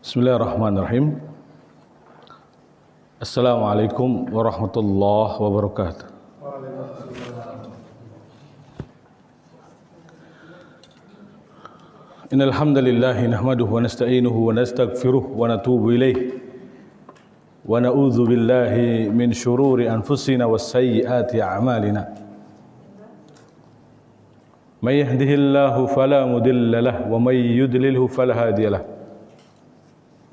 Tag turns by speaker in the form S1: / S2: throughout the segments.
S1: Bismillahirrahmanirrahim. Assalamualaikum warahmatullahi wabarakatuh. Innal hamdalillah nahmaduhu wa nasta'inuhu wa nastaghfiruh wa natubu ilayh wa na'udzu billahi min shururi anfusina was sayyiati a'malina. May yahdihillahu fala mudilla lahu wa may yudlilhu fala hadiya lahu.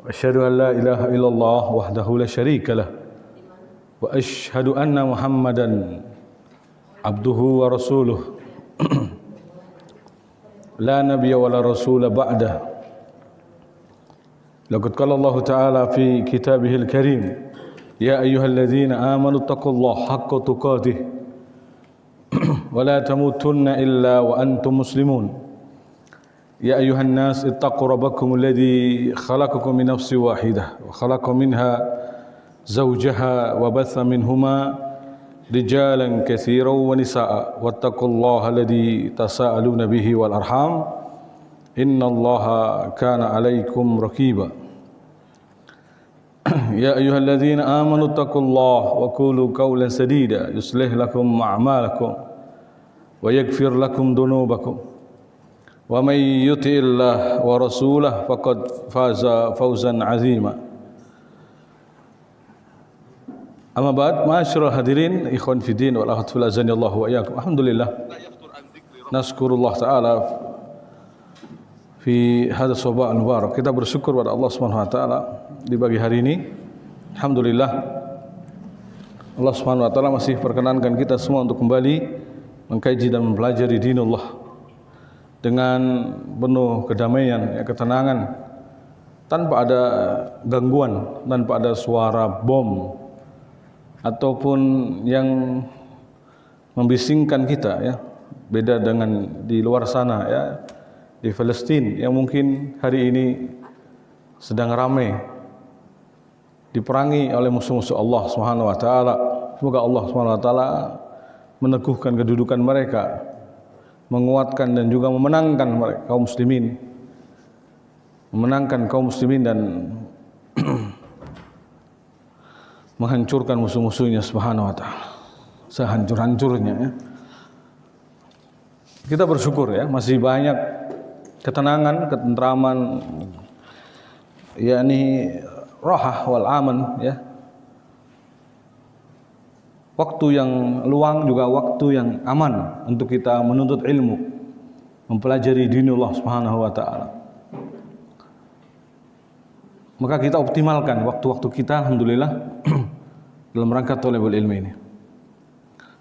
S1: Asyhadu an la ilaha illallah wahdahu la syarika lah wa asyhadu anna Muhammadan abduhu wa rasuluh la nabiyya wa la rasula ba'dah. Laqad qala Allah ta'ala fi kitabihil karim ya ayyuhalladzina amanu taqullaha haqqa tuqatih wa la tamutunna illa wa antum muslimun. Ya ayuhan nas ittaqu rabbakum alladhi khalaqakum min nafsin wahidah wa khalaqa minha zawjaha wa batha minhuma rijalan katsiran wa nisaa'a wattaqullaha alladhi tasaaluna bihi wal arham innallaha kana 'alaykum raqiba. Ya ayyuhalladzina amanu taqullaha wa qulu qawlan sadida yuslih lakum a'malakum wa yaghfir lakum dhunubakum. Wa may yuti'illah wa rasulahu faqad faza fawzan 'azima. Amma ba'd, ma'asyiral hadirin, ikhwan fi din wal akhwat fil azani Allah wa iyyakum. Alhamdulillah. Naskurullah taala fi hadha sabah al-mubarak. Kita bersyukur kepada Allah Subhanahu wa taala di pagi hari ini. Alhamdulillah. Allah Subhanahu wa taala masih perkenankan kita semua untuk kembali mengkaji dan mempelajari dinullah dengan penuh kedamaian, ketenangan, tanpa ada gangguan, tanpa ada suara bom ataupun yang membisingkan kita, ya. Beda dengan di luar sana, ya, di Palestina yang mungkin hari ini sedang ramai diperangi oleh musuh-musuh Allah Subhanahu wa taala. Semoga Allah Subhanahu wa taala meneguhkan kedudukan mereka, menguatkan dan juga memenangkan mereka, kaum muslimin, memenangkan kaum muslimin dan menghancurkan musuh-musuhnya Subhanahu wa taala sehancur-hancurnya, ya. Kita bersyukur, ya, masih banyak ketenangan, ketentraman, yakni rahah wal aman, ya. Waktu yang luang juga waktu yang aman untuk kita menuntut ilmu, mempelajari dinullah Subhanahu wa taala. Maka kita optimalkan waktu-waktu kita, alhamdulillah, dalam rangka thalabul ilmi ini.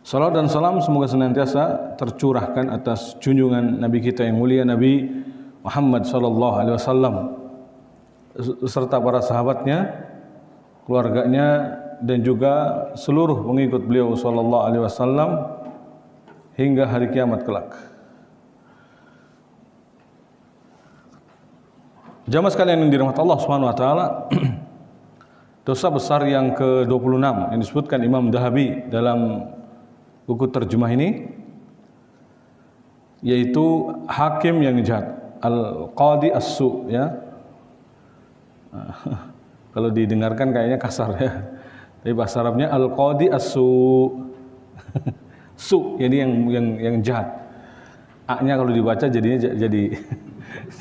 S1: Salawat dan salam semoga senantiasa tercurahkan atas junjungan Nabi kita yang mulia, Nabi Muhammad sallallahu alaihi wasallam, serta para sahabatnya, keluarganya, dan juga seluruh pengikut beliau sallallahu alaihi wasallam hingga hari kiamat kelak. Jamaah sekalian yang dirahmati Allah Subhanahu wa taala, dosa besar yang ke-26 yang disebutkan Imam Dhahabi dalam buku terjemah ini, yaitu hakim yang jahat, al-qadi as-su, ya. Kalau didengarkan kayaknya kasar, ya. Tapi bahasa Arabnya al-qadi as-su. Su, jadi yang jahat. A-nya kalau dibaca jadinya jadi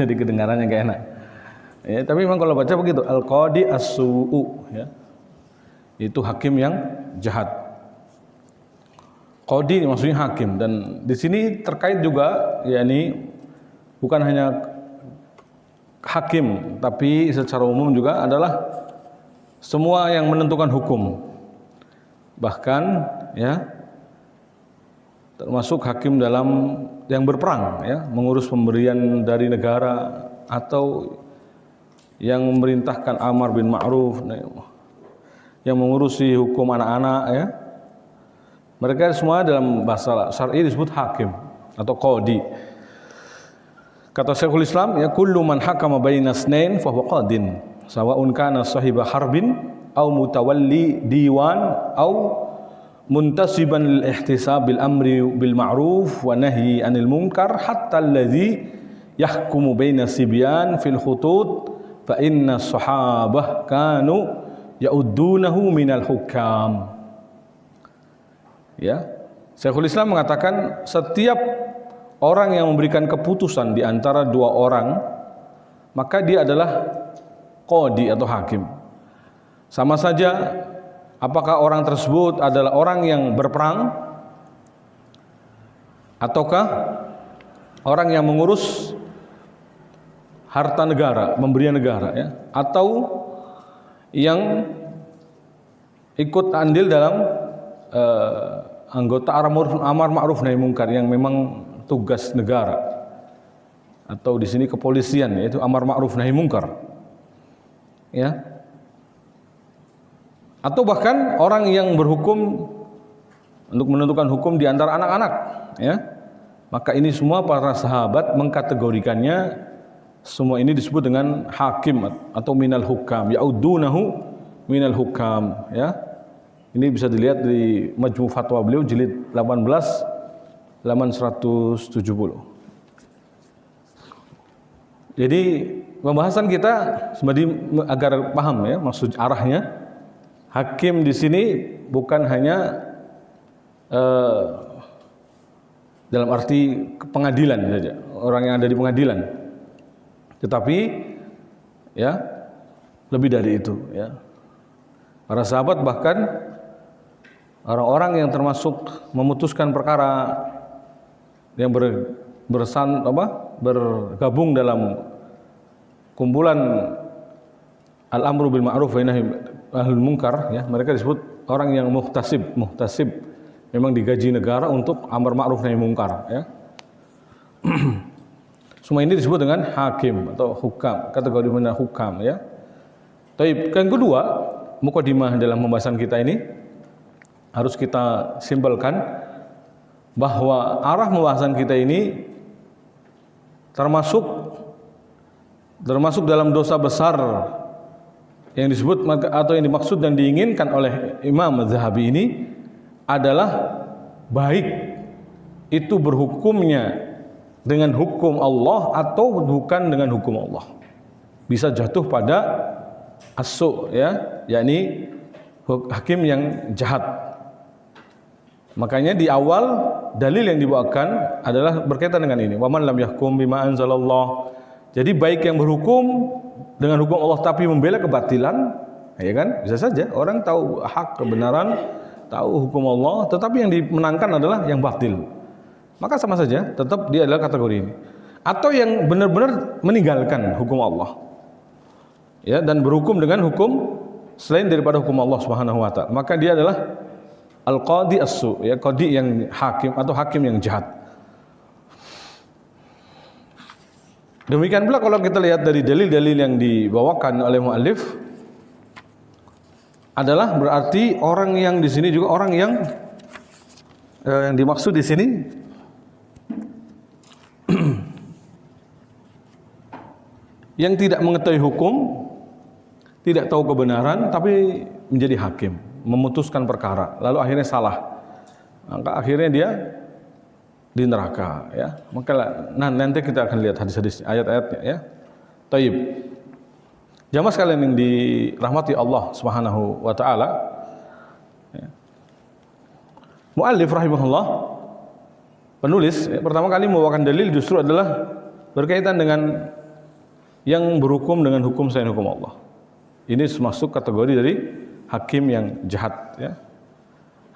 S1: kedengarannya enggak enak. Ya, tapi memang kalau baca begitu, al-qadi as-su, ya. Itu hakim yang jahat. Qadi maksudnya hakim, dan di sini terkait juga, yakni bukan hanya hakim, tapi secara umum juga adalah semua yang menentukan hukum, bahkan, ya, termasuk hakim dalam yang berperang, ya, mengurus pemberian dari negara atau yang memerintahkan amar bin ma'ruf, yang mengurusi hukum anak-anak, ya. Mereka semua dalam bahasa syar'i disebut hakim atau qadi. Kata Syekhul Islam, ya, kullu man hakama bainas nain fa huwa qadin. Sawa'un kana sahiba harbin au mutawalli diwan au muntasiban lil ihtisab bil amri bil ma'ruf wa nahyi anil munkar hatta alladhi yahkumu baina sibyan fil khutut fa inna sahabah kanu ya'uddunahu minal hukam. Ya, Syekhul Islam mengatakan setiap orang yang memberikan keputusan di antara dua orang, maka dia adalah qadi atau hakim. Sama saja apakah orang tersebut adalah orang yang berperang ataukah orang yang mengurus harta negara, pemberian negara, ya, atau yang ikut andil dalam anggota amar ma'ruf nahi mungkar yang memang tugas negara, atau di sini kepolisian, yaitu amar ma'ruf nahi mungkar, ya, atau bahkan orang yang berhukum untuk menentukan hukum di antara anak-anak, ya, maka ini semua para sahabat mengkategorikannya. Semua ini disebut dengan hakim atau minal hukam, ya'uddunahu minal hukam, ya. Ini bisa dilihat di Majmu' Fatwa beliau jilid 18 halaman 170. Jadi pembahasan kita sebenarnya agar paham, ya, maksud arahnya. Hakim di sini bukan hanya dalam arti pengadilan saja, orang yang ada di pengadilan, tetapi ya lebih dari itu, ya. Para sahabat bahkan orang-orang yang termasuk memutuskan perkara yang bergabung dalam kumpulan al-amru bil ma'ruf wa nahi anil munkar, ya, mereka disebut orang yang muhtasib memang digaji negara untuk amar ma'ruf nahi munkar, ya. Semua ini disebut dengan hakim atau hukam, kategori mana hukam, ya. Taib. Yang kedua, mukadimah dalam pembahasan kita ini harus kita simpelkan bahwa arah pembahasan kita ini termasuk dalam dosa besar yang disebut atau yang dimaksud dan diinginkan oleh Imam Az-Zahabi ini adalah baik itu berhukumnya dengan hukum Allah atau bukan dengan hukum Allah, bisa jatuh pada as-su', ya, yakni hakim yang jahat. Makanya di awal dalil yang dibawakan adalah berkaitan dengan ini, wa man lam yahkum bima anzalallah. Jadi baik yang berhukum dengan hukum Allah tapi membela kebatilan, ya kan? Bisa saja orang tahu hak kebenaran, tahu hukum Allah, tetapi yang dimenangkan adalah yang batil. Maka sama saja, tetap dia adalah kategori ini. Atau yang benar-benar meninggalkan hukum Allah, ya, dan berhukum dengan hukum selain daripada hukum Allah Subhanahu wa taala, maka dia adalah al-qadi as-su', ya, qadi yang hakim atau hakim yang jahat. Demikian pula kalau kita lihat dari dalil-dalil yang dibawakan oleh muallif adalah berarti orang yang di sini juga orang yang dimaksud di sini yang tidak mengetahui hukum, tidak tahu kebenaran, tapi menjadi hakim, memutuskan perkara, lalu akhirnya salah, maka akhirnya dia di neraka, ya. Maka nanti kita akan lihat hadis-hadis, ayat-ayatnya, ya. Taib. Jamaah sekalian yang dirahmati Allah Subhanahu wa taala, ya. Muallif rahimahullah, penulis, ya, pertama kali membawakan dalil justru adalah berkaitan dengan yang berhukum dengan hukum selain hukum Allah. Ini masuk kategori dari hakim yang jahat, ya,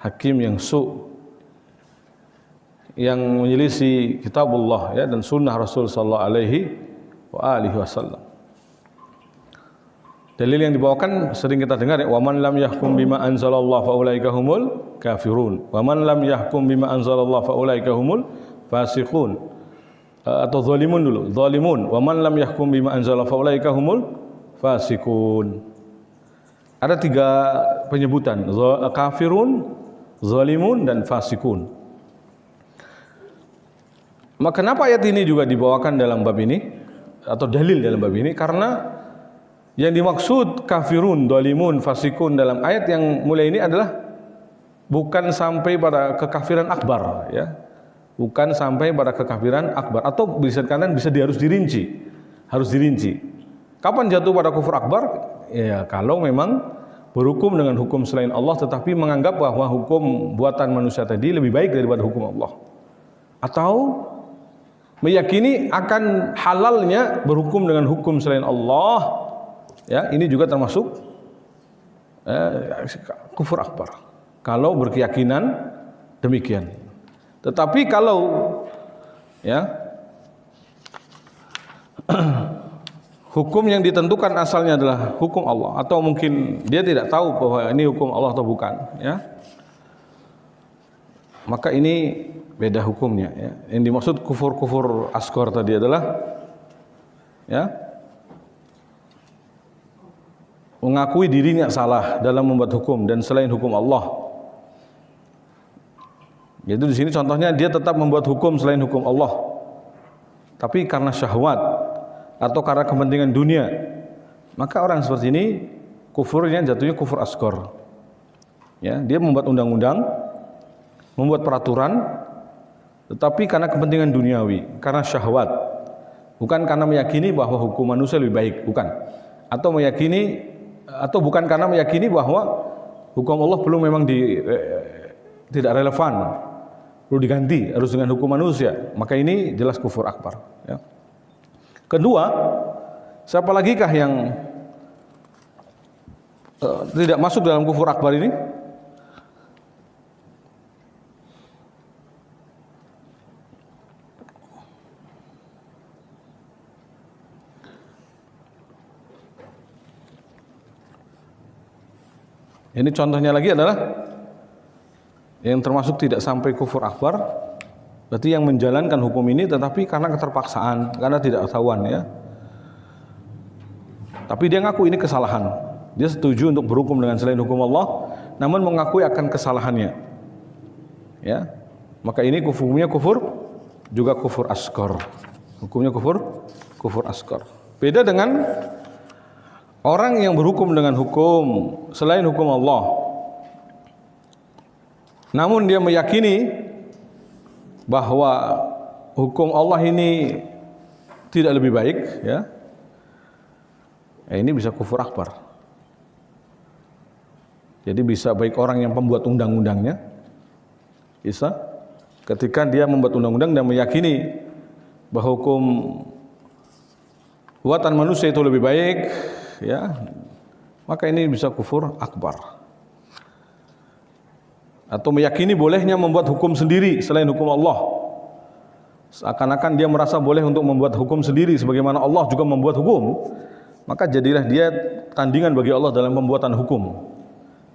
S1: hakim yang su', yang menyelisih kitabullah, ya, dan sunnah Rasul sallallahu alaihi wasallam. Dalil yang dibawakan sering kita dengar, ya, wa man lam yahkum bima anzalallah fa ulaika humul kafirun, wa man lam yahkum bima anzalallah fa ulaika humul fasiqun, atau zalimun dulu, zalimun, wa man lam yahkum bima anzalallah fa ulaika humul fasiqun. Ada 3 penyebutan, kafirun, zalimun, dan fasikun. Maka kenapa ayat ini juga dibawakan dalam bab ini atau dalil dalam bab ini? Karena yang dimaksud kafirun, zalimun, fasikun dalam ayat yang mulai ini adalah bukan sampai pada kekafiran akbar, ya, bukan sampai pada kekafiran akbar. Atau bisa dikatakan harus dirinci. Kapan jatuh pada kufur akbar? Ya kalau memang berhukum dengan hukum selain Allah tetapi menganggap bahwa hukum buatan manusia tadi lebih baik daripada hukum Allah, atau meyakini akan halalnya berhukum dengan hukum selain Allah, ya ini juga termasuk kufur akbar kalau berkeyakinan demikian. Tetapi kalau ya hukum yang ditentukan asalnya adalah hukum Allah, atau mungkin dia tidak tahu bahwa ini hukum Allah atau bukan, ya, maka ini beda hukumnya. Ya. Yang dimaksud kufur asghar tadi adalah ya mengakui dirinya salah dalam membuat hukum dan selain hukum Allah. Yaitu di sini contohnya dia tetap membuat hukum selain hukum Allah, tapi karena syahwat atau karena kepentingan dunia, maka orang seperti ini kufurnya jatuhnya kufur asghar. Ya, dia membuat undang-undang, membuat peraturan, tetapi karena kepentingan duniawi, karena syahwat, bukan karena meyakini bahwa hukum manusia lebih baik, bukan. Atau bukan karena meyakini bahwa hukum Allah belum memang tidak relevan, perlu diganti, harus dengan hukum manusia. Maka ini jelas kufur akbar. Ya. Kedua, siapa lagi kah yang tidak masuk dalam kufur akbar ini? Ini contohnya lagi adalah yang termasuk tidak sampai kufur akbar, berarti yang menjalankan hukum ini tetapi karena keterpaksaan, karena tidak ketahuan, ya. Tapi dia ngaku ini kesalahan. Dia setuju untuk berhukum dengan selain hukum Allah, namun mengakui akan kesalahannya. Ya. Maka ini hukumnya kufur, juga kufur asghar. Hukumnya kufur asghar. Beda dengan orang yang berhukum dengan hukum selain hukum Allah, namun dia meyakini bahwa hukum Allah ini tidak lebih baik, ya, ini bisa kufur akbar. Jadi bisa baik orang yang pembuat undang-undangnya, bisa ketika dia membuat undang-undang dan meyakini bahwa hukum buatan manusia itu lebih baik, ya, maka ini bisa kufur akbar. Atau meyakini bolehnya membuat hukum sendiri selain hukum Allah, seakan-akan dia merasa boleh untuk membuat hukum sendiri sebagaimana Allah juga membuat hukum, maka jadilah dia tandingan bagi Allah dalam pembuatan hukum.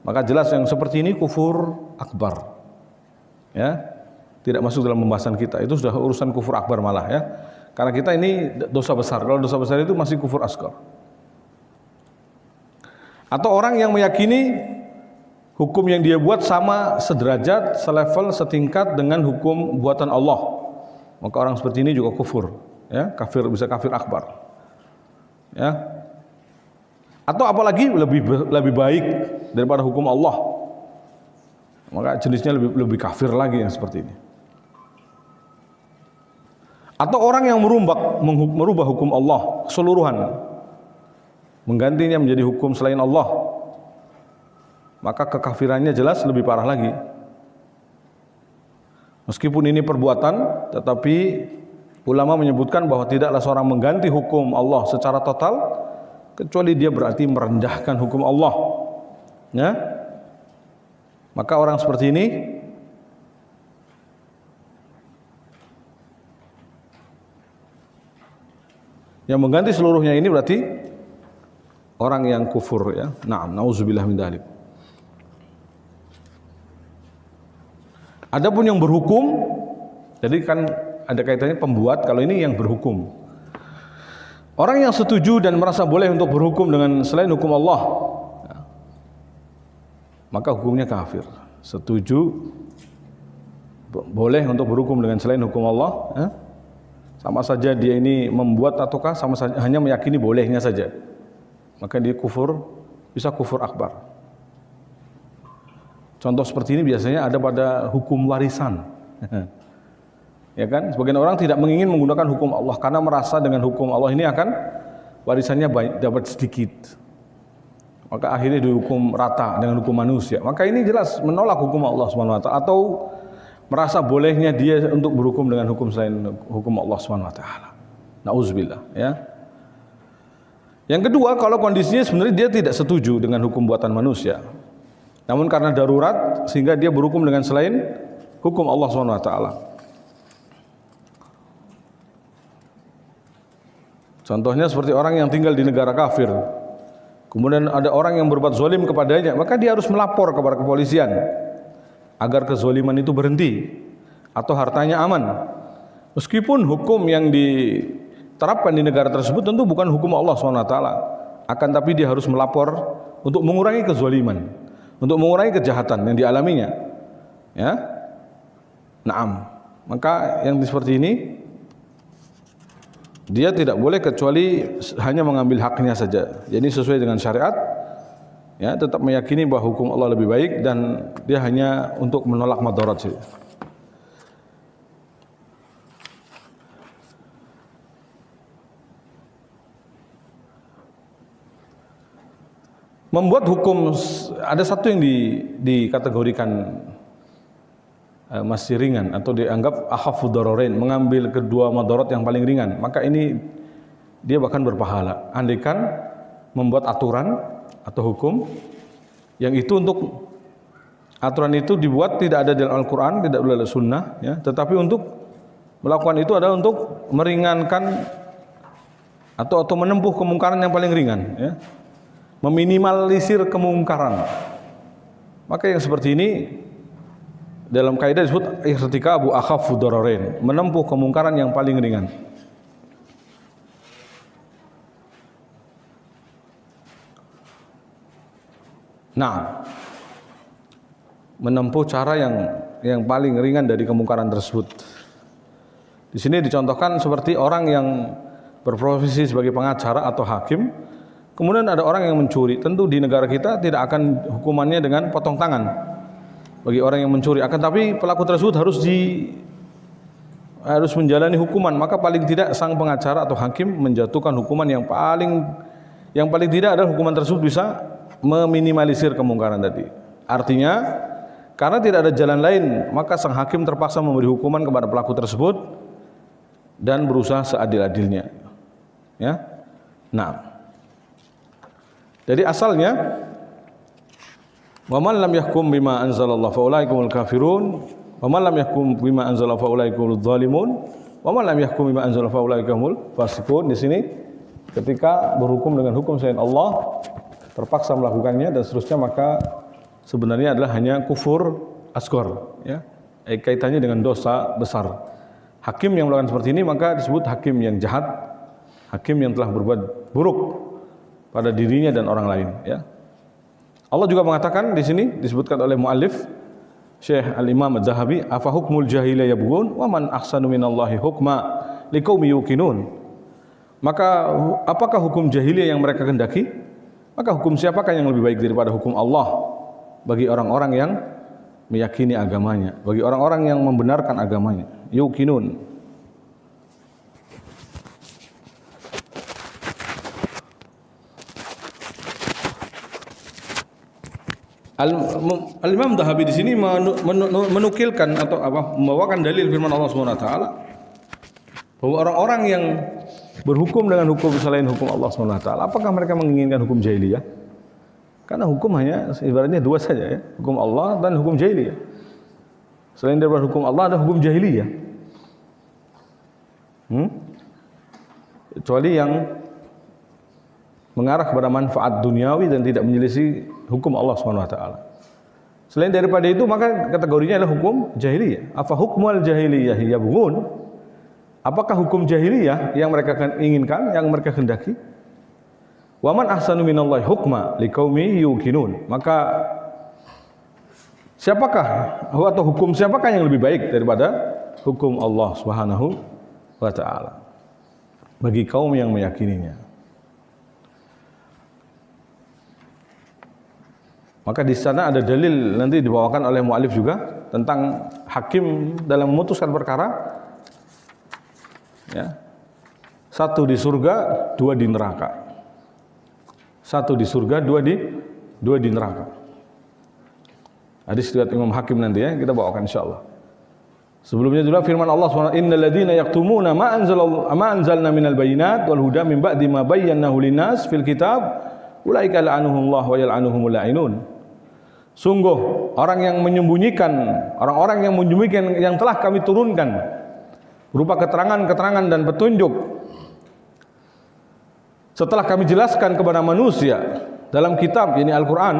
S1: Maka jelas yang seperti ini kufur akbar, ya, tidak masuk dalam pembahasan kita. Itu sudah urusan kufur akbar malah, ya, karena kita ini dosa besar. Kalau dosa besar itu masih kufur asghar. Atau orang yang meyakini hukum yang dia buat sama sederajat, selevel, setingkat dengan hukum buatan Allah, maka orang seperti ini juga kufur, ya, kafir, bisa kafir akbar, ya. Atau apalagi lebih baik daripada hukum Allah, maka jenisnya lebih kafir lagi yang seperti ini. Atau orang yang merubah hukum Allah keseluruhan, menggantinya menjadi hukum selain Allah, maka kekafirannya jelas lebih parah lagi. Meskipun ini perbuatan, tetapi ulama menyebutkan bahwa tidaklah seorang mengganti hukum Allah secara total kecuali dia berarti merendahkan hukum Allah, ya. Maka orang seperti ini yang mengganti seluruhnya ini berarti orang yang kufur, ya. Nauzubillah min dzalik. Adapun yang berhukum, jadi kan ada kaitannya pembuat, kalau ini yang berhukum. Orang yang setuju dan merasa boleh untuk berhukum dengan selain hukum Allah, ya, maka hukumnya kafir. Setuju boleh untuk berhukum dengan selain hukum Allah, ya, sama saja dia ini membuat ataukah sama saja hanya meyakini bolehnya saja, maka dia kufur, bisa kufur akbar. Contoh seperti ini biasanya ada pada hukum warisan. Ya kan? Sebagian orang tidak mengingin menggunakan hukum Allah karena merasa dengan hukum Allah ini akan warisannya banyak, dapat sedikit. Maka akhirnya dihukum rata dengan hukum manusia. Maka ini jelas menolak hukum Allah Subhanahu wa taala atau merasa bolehnya dia untuk berhukum dengan hukum selain hukum Allah Subhanahu wa taala. Nauzubillah, ya. Yang kedua, kalau kondisinya sebenarnya dia tidak setuju dengan hukum buatan manusia. Namun karena darurat sehingga dia berhukum dengan selain hukum Allah Subhanahu wa taala. Contohnya seperti orang yang tinggal di negara kafir. Kemudian ada orang yang berbuat zalim kepadanya, maka dia harus melapor kepada kepolisian agar kezaliman itu berhenti atau hartanya aman. Meskipun hukum yang diterapkan di negara tersebut tentu bukan hukum Allah SWT, akan tapi dia harus melapor untuk mengurangi kezaliman, untuk mengurangi kejahatan yang dialaminya. Ya, naam. Maka yang seperti ini dia tidak boleh kecuali hanya mengambil haknya saja. Jadi sesuai dengan syariat, ya, tetap meyakini bahwa hukum Allah lebih baik dan dia hanya untuk menolak madarat saja. Membuat hukum, ada satu yang dikategorikan masih ringan atau dianggap akhafud dararain, mengambil kedua madarat yang paling ringan, maka ini dia bahkan berpahala. Andaikan membuat aturan atau hukum yang itu untuk aturan itu dibuat tidak ada dalam Al-Quran, tidak ada dalam Sunnah, ya, tetapi untuk melakukan itu adalah untuk meringankan atau menempuh kemungkaran yang paling ringan, ya, meminimalisir kemungkaran. Maka yang seperti ini dalam kaidah disebut irtikabu akhafud dararain, menempuh kemungkaran yang paling ringan. Nah, menempuh cara yang paling ringan dari kemungkaran tersebut. Di sini dicontohkan seperti orang yang berprofesi sebagai pengacara atau hakim, kemudian ada orang yang mencuri. Tentu di negara kita tidak akan hukumannya dengan potong tangan bagi orang yang mencuri, akan tapi pelaku tersebut harus menjalani hukuman. Maka paling tidak sang pengacara atau hakim menjatuhkan hukuman yang paling tidak adalah hukuman tersebut bisa meminimalisir kemungkaran tadi. Artinya karena tidak ada jalan lain, maka sang hakim terpaksa memberi hukuman kepada pelaku tersebut dan berusaha seadil-adilnya, ya. Nah, jadi asalnya wa man lam yahkum bima anzalallahu fa ulaikumul kafirun wa man lam yahkum bima anzalallahu fa ulaikumul zalimun wa man lam yahkum bima anzalallahu fa ulaikumul fasiqun. Di sini ketika berhukum dengan hukum selain Allah, terpaksa melakukannya dan seterusnya, maka sebenarnya adalah hanya kufur asghar, ya. Kaitannya dengan dosa besar. Hakim yang melakukan seperti ini maka disebut hakim yang jahat, hakim yang telah berbuat buruk pada dirinya dan orang lain, ya. Allah juga mengatakan di sini disebutkan oleh muallif Syekh Al-Imam Az-Zahabi, afa hukmul jahiliyah yabghun wa man ahsanu minallahi hukma liqaumi yuqinun. Maka apakah hukum jahiliyah yang mereka kehendaki? Maka hukum siapakah yang lebih baik daripada hukum Allah bagi orang-orang yang meyakini agamanya, bagi orang-orang yang membenarkan agamanya, yuqinun. Al-Imam Dhahabi di sini menukilkan atau membawakan dalil firman Allah Subhanahu wa taala bahwa orang-orang yang berhukum dengan hukum selain hukum Allah Subhanahu wa taala, apakah mereka menginginkan hukum jahiliyah? Karena hukum hanya ibaratnya dua saja, ya, hukum Allah dan hukum jahiliyah. Selain daripada hukum Allah ada hukum jahiliyah. Kecuali yang mengarah kepada manfaat duniawi dan tidak menyelisih hukum Allah Subhanahu wa taala. Selain daripada itu maka kategorinya adalah hukum jahiliyah. Afa hukmul jahiliyah yabghun? Apakah hukum jahiliyah yang mereka inginkan, yang mereka kehendaki? Wa man ahsanu minallahi hukma liqaumi yuqinun. Maka siapakah atau hukum siapakah yang lebih baik daripada hukum Allah Subhanahu wa taala bagi kaum yang meyakininya? Maka di sana ada dalil nanti dibawakan oleh muallif juga tentang hakim dalam memutuskan perkara Ya. Satu di surga, dua di neraka. Satu di surga, dua di neraka. Hadis riwayat Imam Hakim nanti ya, kita bawakan insyaallah. Sebelumnya juga firman Allah SWT, innal ladzina yaktumuna ma anzalna minal bayyinat wal huda min ba'di ma bayyanahu linnas fil kitab ulaika la'anuhumullah wa yal'anuhumul la'inun. Sungguh orang-orang yang menyembunyikan yang telah kami turunkan berupa keterangan-keterangan dan petunjuk setelah kami jelaskan kepada manusia dalam kitab, ini Al-Qur'an,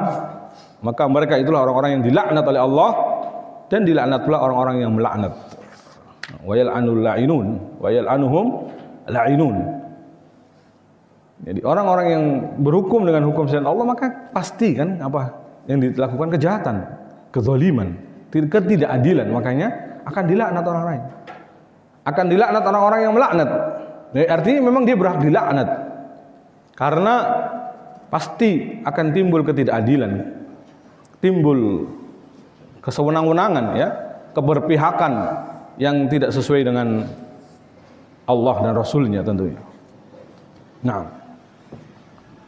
S1: maka mereka itulah orang-orang yang dilaknat oleh Allah dan dilaknat pula orang-orang yang melaknat. Wa yal'anul la'inun wa yal'anuhum la'inun. Jadi orang-orang yang berhukum dengan hukum selain Allah maka pasti kan apa yang dilakukan kejahatan, kezaliman, ketidakadilan, makanya akan dilaknat orang lain. Akan dilaknat orang-orang yang melaknat. Jadi artinya memang dia berhak dilaknat. Karena pasti akan timbul ketidakadilan. Timbul kesewenang-wenangan ya, keberpihakan yang tidak sesuai dengan Allah dan Rasulnya tentunya. Nah,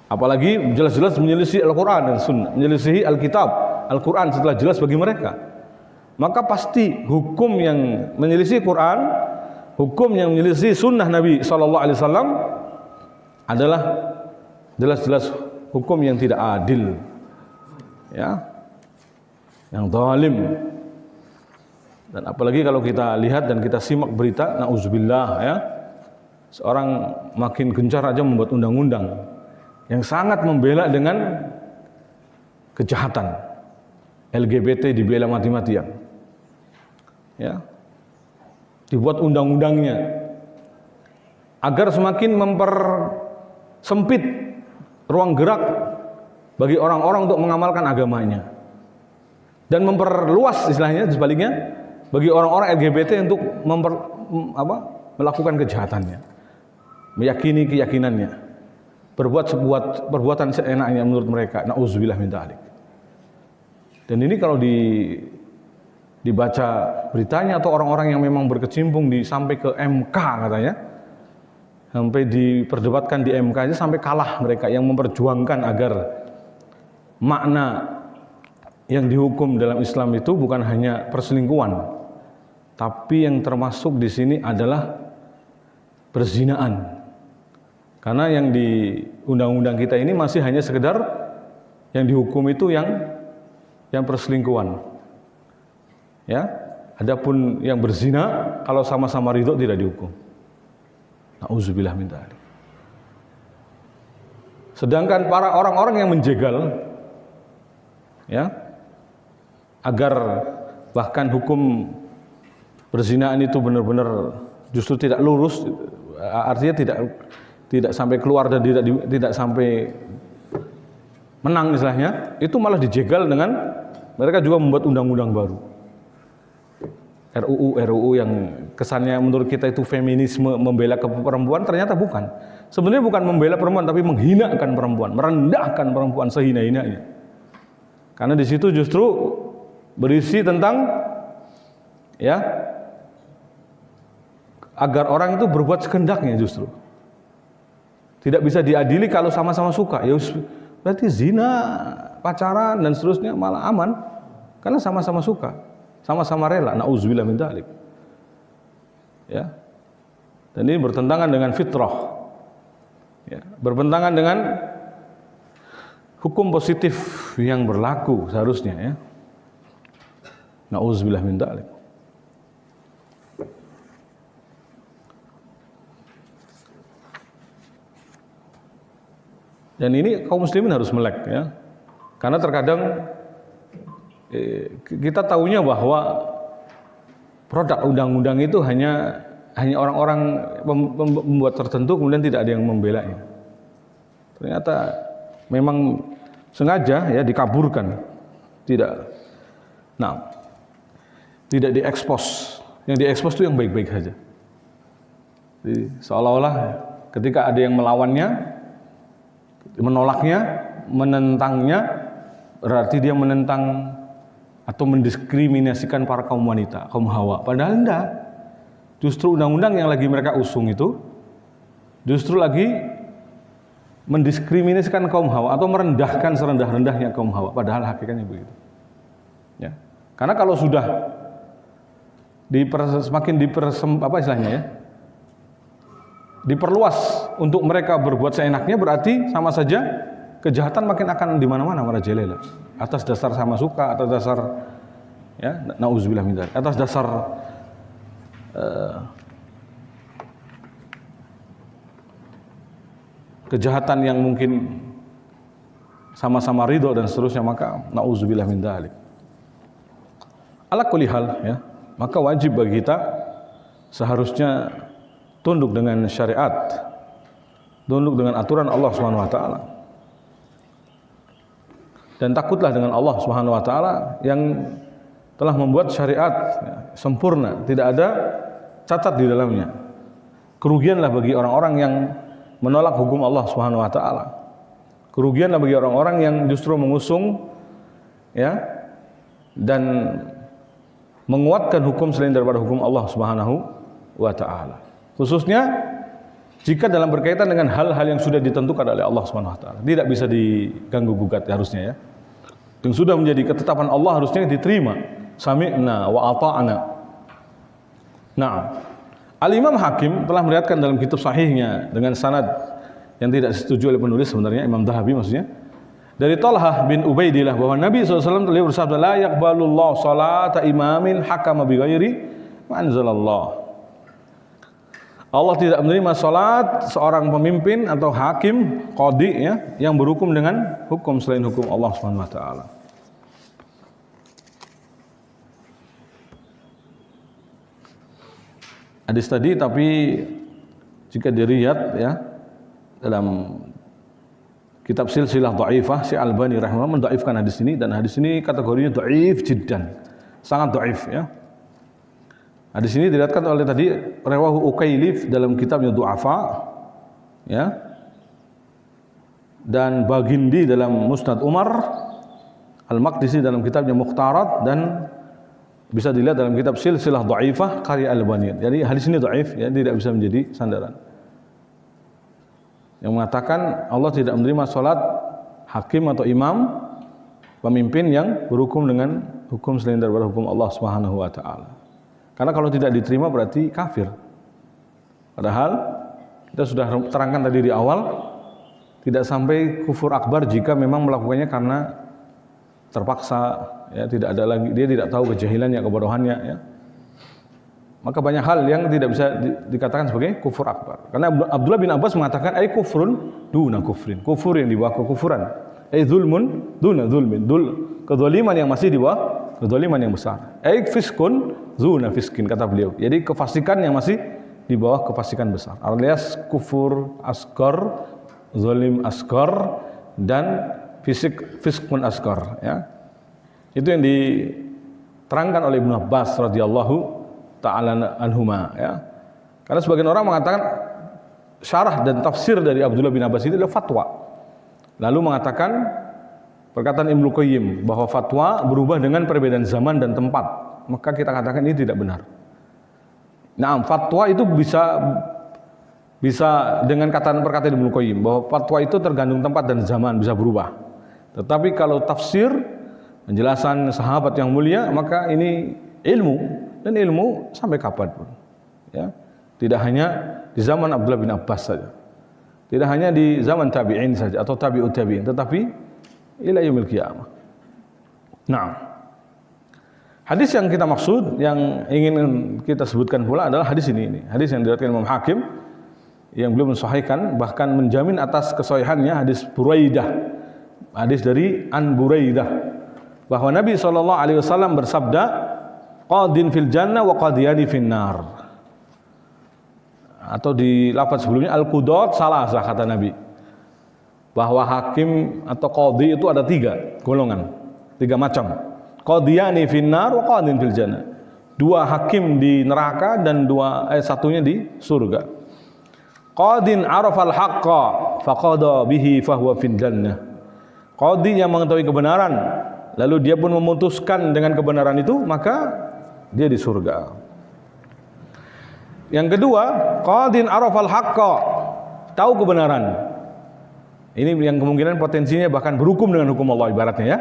S1: apalagi jelas-jelas menyelisihi Al-Quran dan Sunnah, menyelisihi Alkitab, Al-Quran setelah jelas bagi mereka, maka pasti hukum yang menyelisihi Quran, hukum yang menyelisihi Sunnah Nabi SAW adalah jelas-jelas hukum yang tidak adil, ya, yang zalim. Dan apalagi kalau kita lihat dan kita simak berita, na'udzubillah ya, seorang makin gencar aja membuat undang-undang yang sangat membela dengan kejahatan. LGBT dibela mati-matian. Ya. Dibuat undang-undangnya agar semakin mempersempit ruang gerak bagi orang-orang untuk mengamalkan agamanya. Dan memperluas istilahnya sebaliknya bagi orang-orang LGBT untuk melakukan kejahatannya, meyakini keyakinannya, berbuat sebuah perbuatan seenaknya menurut mereka. Na'udzubillah min dzalik. Dan ini kalau dibaca beritanya atau orang-orang yang memang berkecimpung sampai ke MK katanya, sampai diperdebatkan di MK aja sampai kalah mereka yang memperjuangkan agar makna yang dihukum dalam Islam itu bukan hanya perselingkuhan, tapi yang termasuk di sini adalah perzinaan. Karena yang di undang-undang kita ini masih hanya sekedar yang dihukum itu yang perselingkuhan. Ya, adapun yang berzina kalau sama-sama ridho tidak dihukum. Na'udzubillah min dzalik. Sedangkan para orang-orang yang menjegal, ya, agar bahkan hukum perzinaan itu benar-benar justru tidak lurus, artinya tidak sampai keluar dan tidak sampai menang istilahnya, itu malah dijegal dengan mereka juga membuat undang-undang baru. RUU yang kesannya menurut kita itu feminisme, membela perempuan, ternyata bukan. Sebenarnya bukan membela perempuan tapi menghinakan perempuan, merendahkan perempuan sehina-hinanya. Karena di situ justru berisi tentang ya agar orang itu berbuat sekendaknya, justru tidak bisa diadili kalau sama-sama suka. Ya berarti zina, pacaran dan seterusnya malah aman karena sama-sama suka, sama-sama rela. Na'udzubillah min dzalik. Ya. Dan ini bertentangan dengan fitrah. Ya, bertentangan dengan hukum positif yang berlaku seharusnya ya. Na'udzubillah min dzalik. Dan ini kaum muslimin harus melek ya. Karena terkadang kita tahunya bahwa produk undang-undang itu hanya orang-orang membuat tertentu kemudian tidak ada yang membelanya. Ternyata memang sengaja ya dikaburkan. Tidak diekspos. Yang diekspos itu yang baik-baik saja. Jadi, seolah-olah ketika ada yang melawannya, menolaknya, menentangnya, berarti dia menentang atau mendiskriminasikan para kaum wanita, kaum Hawa. Padahal enggak. Justru undang-undang yang lagi mereka usung itu justru lagi mendiskriminasikan kaum Hawa atau merendahkan serendah-rendahnya kaum Hawa, padahal hakikatnya begitu. Ya. Karena kalau sudah semakin diperluas untuk mereka berbuat seenaknya, berarti sama saja kejahatan makin akan di mana-mana merajalela. Atas dasar sama suka, atas dasar nauzubillah min dzalik, atas dasar kejahatan yang mungkin sama-sama ridho dan seterusnya, maka nauzubillah min dzalik. Ala kulli hal, ya, maka wajib bagi kita seharusnya tunduk dengan syariat, tunduk dengan aturan Allah Subhanahu wa taala. Dan takutlah dengan Allah Subhanahu wa taala yang telah membuat syariat sempurna, tidak ada cacat di dalamnya. Kerugianlah bagi orang-orang yang menolak hukum Allah Subhanahu wa taala. Kerugianlah bagi orang-orang yang justru mengusung dan menguatkan hukum selain daripada hukum Allah Subhanahu wa taala. Khususnya jika dalam berkaitan dengan hal-hal yang sudah ditentukan oleh Allah Subhanahu wa taala, tidak bisa diganggu gugat harusnya, ya. Yang sudah menjadi ketetapan Allah harusnya diterima. Sami'na wa ata'na. Nah, Al-Imam Hakim telah meriwayatkan dalam kitab sahihnya dengan sanad yang tidak disetujui oleh penulis sebenarnya, Imam Dhahabi maksudnya, dari Talhah bin Ubaidillah bahwa Nabi SAW telah bersabda, la yaqbalullahu salata imamin hakama bi ghairi ma anzalallah. Allah tidak menerima salat seorang pemimpin atau hakim, qadhi, yang berhukum dengan hukum selain hukum Allah Subhanahu wa taala. Hadis tadi tapi jika dilihat dalam kitab silsilah dhaifah, Syekh Albani rahimahullah mendhaifkan hadis ini, dan hadis ini kategorinya dhaif jiddan, sangat dhaif, ya. Hadis ini diriwayatkan oleh tadi rawahu Ukailif dalam kitabnya Du'afa, ya. Dan Bagindi dalam Musnad Umar, Al-Maqdisi dalam kitabnya Mukhtarat, dan bisa dilihat dalam kitab silsilah dhaifah karya Albani. Jadi hadis ini dhaif, ya, tidak bisa menjadi sandaran. Yang mengatakan Allah tidak menerima salat hakim atau imam, pemimpin yang berhukum dengan hukum selain daripada hukum Allah Subhanahu wa taala. Karena kalau tidak diterima berarti kafir. Padahal kita sudah terangkan tadi di awal, tidak sampai kufur akbar jika memang melakukannya karena terpaksa, ya, tidak ada lagi, dia tidak tahu kejahilannya, kebodohannya, ya. Maka banyak hal yang tidak bisa dikatakan sebagai kufur akbar. Karena Abdullah bin Abbas mengatakan ay kufrun duna kufrin, kufur yang di bawah kekufuran, ay zulmun duna zulmin, kezaliman yang masih di bawah kezaliman yang besar, ay fiskun duna fiskin, kata beliau. Jadi kefasikan yang masih di bawah kefasikan besar, alias kufur asghar, zalim asghar, dan fiskun asghar, ya. Itu yang diterangkan oleh Ibnu Abbas radhiyallahu ta'ala anhuma, ya. Karena sebagian orang mengatakan syarah dan tafsir dari Abdullah bin Abbas itu adalah fatwa. Lalu mengatakan perkataan Ibnu Qayyim bahwa fatwa berubah dengan perbedaan zaman dan tempat. Maka kita katakan ini tidak benar. Nah, fatwa itu bisa dengan perkataan Ibnu Qayyim bahwa fatwa itu tergantung tempat dan zaman, bisa berubah. Tetapi kalau tafsir, penjelasan sahabat yang mulia, maka ini ilmu, dan ilmu sampai kapanpun, ya. Tidak hanya di zaman Abdullah bin Abbas saja, tidak hanya di zaman tabi'in saja atau tabi'ut tabi'in, tetapi ila yaumil qiyamah. Nah, hadis yang kita maksud, yang ingin kita sebutkan pula adalah hadis ini. Hadis yang diriwayatkan Imam Hakim, yang beliau mensahihkan, bahkan menjamin atas kesahihannya, hadis Buraidah, hadis dari An Buraidah, bahwa Nabi SAW bersabda, qadin fil jannah wa qadiyani fin nar. Atau di lafaz sebelumnya al-qudat salasah, kata Nabi, bahwa hakim atau qadhi itu ada 3 golongan, 3 macam. Qadiyani fin nar wa qadin fil jannah. 2 hakim di neraka dan satunya di surga. Qadin arafal haqqa faqada bihi fahuwa fil jannah. Qadhi yang mengetahui kebenaran, lalu dia pun memutuskan dengan kebenaran itu, maka dia di surga. Yang kedua, qadin arafal haqqa, tahu kebenaran. Ini yang kemungkinan potensinya bahkan berhukum dengan hukum Allah ibaratnya ya.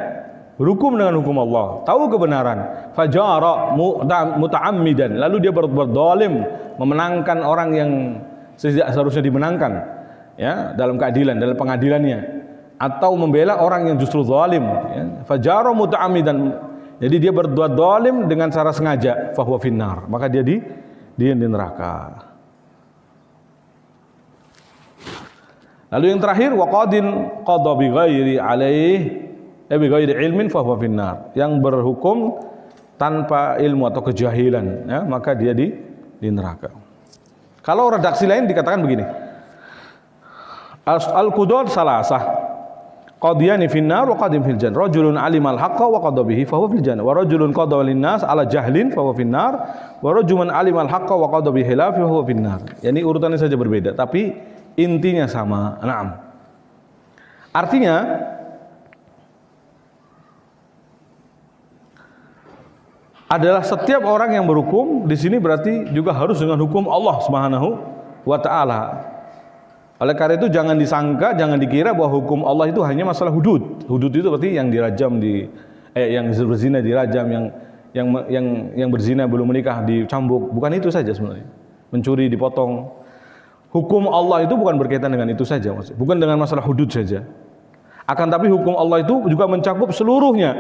S1: Berhukum dengan hukum Allah, tahu kebenaran, fajara muta'ammidan, lalu dia berbuat zalim, memenangkan orang yang seharusnya dimenangkan ya, dalam keadilan, dalam pengadilannya, atau membela orang yang justru zalim ya. Fajara muta'ammidan, jadi dia berbuat zalim dengan cara sengaja, fahuwa finnar, maka dia di neraka. Lalu yang terakhir, waqadin qada bi ghairi bi ghairi ilmin fahuwa finnar, yang berhukum tanpa ilmu atau kejahilan ya, maka dia di neraka. Kalau redaksi lain dikatakan begini, al-qudat salasah qadiyani finnar wa qadim fil jannah, rajulun alimal haqqa wa qada bihi fahuwa fil jannah, wa rajulun qada lin nas ala jahlin fahuwa finnar, wa rajulun alimal haqqa wa qada bihi la fahuwa finnar. Yani urutannya saja berbeda tapi intinya sama. Naam. Artinya adalah setiap orang yang berhukum di sini berarti juga harus dengan hukum Allah Subhanahu wa taala. Oleh karena itu jangan disangka, jangan dikira bahwa hukum Allah itu hanya masalah hudud. Hudud itu berarti yang dirajam yang berzina dirajam, yang berzina belum menikah dicambuk. Bukan itu saja sebenarnya. Mencuri dipotong. Hukum Allah itu bukan berkaitan dengan itu saja, maksudnya. Bukan dengan masalah hudud saja. Akan tapi hukum Allah itu juga mencakup seluruhnya.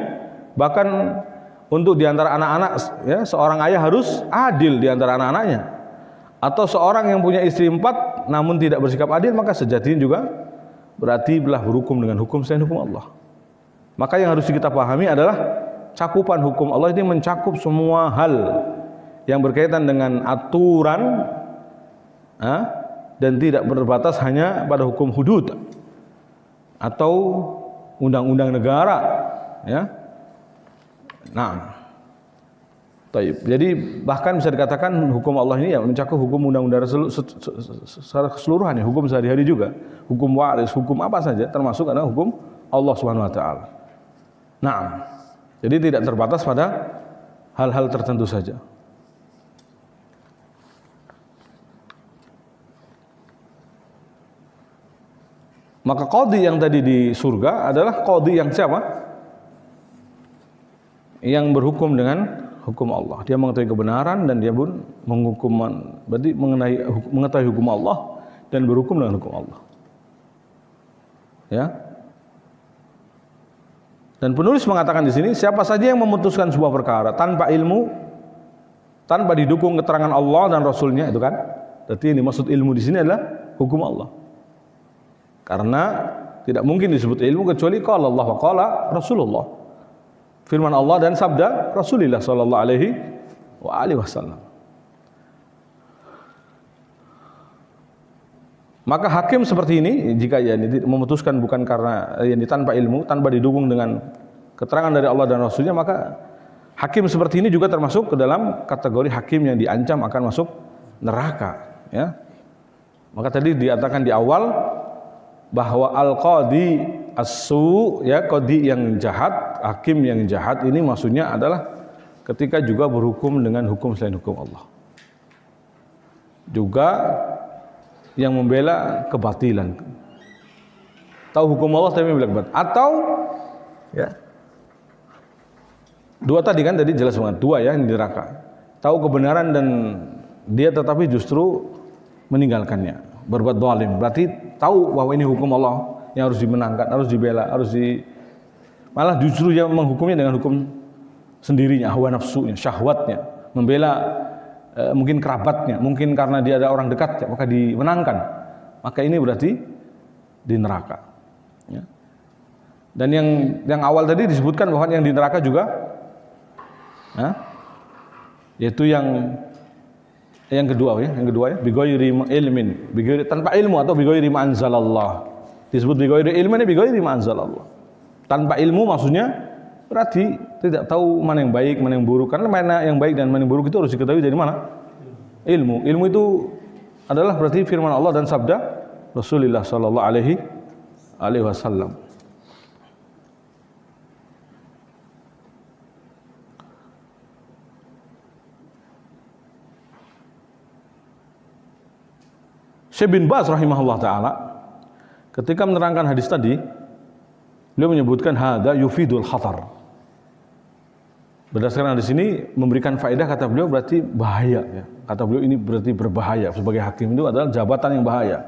S1: Bahkan untuk diantara anak-anak, ya, seorang ayah harus adil diantara anak-anaknya. Atau seorang yang punya istri 4 namun tidak bersikap adil, maka sejatinya juga berarti belah berhukum dengan hukum selain hukum Allah. Maka yang harus kita pahami adalah cakupan hukum Allah ini mencakup semua hal yang berkaitan dengan aturan dan tidak berbatas hanya pada hukum hudud atau undang-undang negara ya. Nah, jadi bahkan bisa dikatakan hukum Allah ini ya mencakup hukum undang-undang secara keseluruhan ya, hukum sehari-hari juga, hukum waris, hukum apa saja termasuk adalah hukum Allah Subhanahu wa taala. Nah, jadi tidak terbatas pada hal-hal tertentu saja. Maka qadhi yang tadi di surga adalah qadhi yang siapa? Yang berhukum dengan hukum Allah. Dia mengetahui kebenaran dan dia pun menghukum, berarti mengetahui hukum Allah dan berhukum dengan hukum Allah. Ya. Dan penulis mengatakan di sini, siapa saja yang memutuskan sebuah perkara tanpa ilmu, tanpa didukung keterangan Allah dan Rasulnya, itu kan? Berarti yang dimaksud ilmu di sini adalah hukum Allah. Karena tidak mungkin disebut ilmu kecuali qala Allah wa qala Rasulullah. Firman Allah dan sabda Rasulullah sallallahu alaihi wasallam. Maka hakim seperti ini jika memutuskan bukan karena tanpa ilmu, tanpa didukung dengan keterangan dari Allah dan Rasulnya, maka hakim seperti ini juga termasuk ke dalam kategori hakim yang diancam akan masuk neraka ya. Maka tadi dikatakan di awal bahwa al-qadhi as-su, ya, qadhi yang jahat, hakim yang jahat ini maksudnya adalah ketika juga berhukum dengan hukum selain hukum Allah. Juga yang membela kebatilan. Tahu hukum Allah tapi membela kebatilan. Atau ya. Dua tadi kan tadi jelas banget, dua ya yang di neraka. Tahu kebenaran dan dia tetapi justru meninggalkannya. Berbuat zalim, berarti tahu bahwa ini hukum Allah yang harus dimenangkan, harus dibela, malah justru dia menghukumnya dengan hukum sendirinya, hawa nafsunya, syahwatnya, membela mungkin kerabatnya, mungkin karena dia ada orang dekat, maka dimenangkan, maka ini berarti di neraka. Ya. Dan yang awal tadi disebutkan bahwa yang di neraka juga, yaitu yang kedua ya, bighairi ilmin, tanpa ilmu atau bighairi ma anzalallah. Disebut bighairi ilmin, bighairi ma anzalallah. Tanpa ilmu maksudnya berarti tidak tahu mana yang baik, mana yang buruk. Karena mana yang baik dan mana yang buruk itu harus diketahui dari mana? Ilmu. Ilmu itu adalah berarti firman Allah dan sabda Rasulullah sallallahu alaihi wasallam. Syekh bin Baz rahimahullah taala ketika menerangkan hadis tadi, beliau menyebutkan hada yufidul khatar. Berdasarkan hadis ini memberikan faedah, kata beliau berarti bahaya ya. Kata beliau ini berarti berbahaya. Sebagai hakim itu adalah jabatan yang bahaya.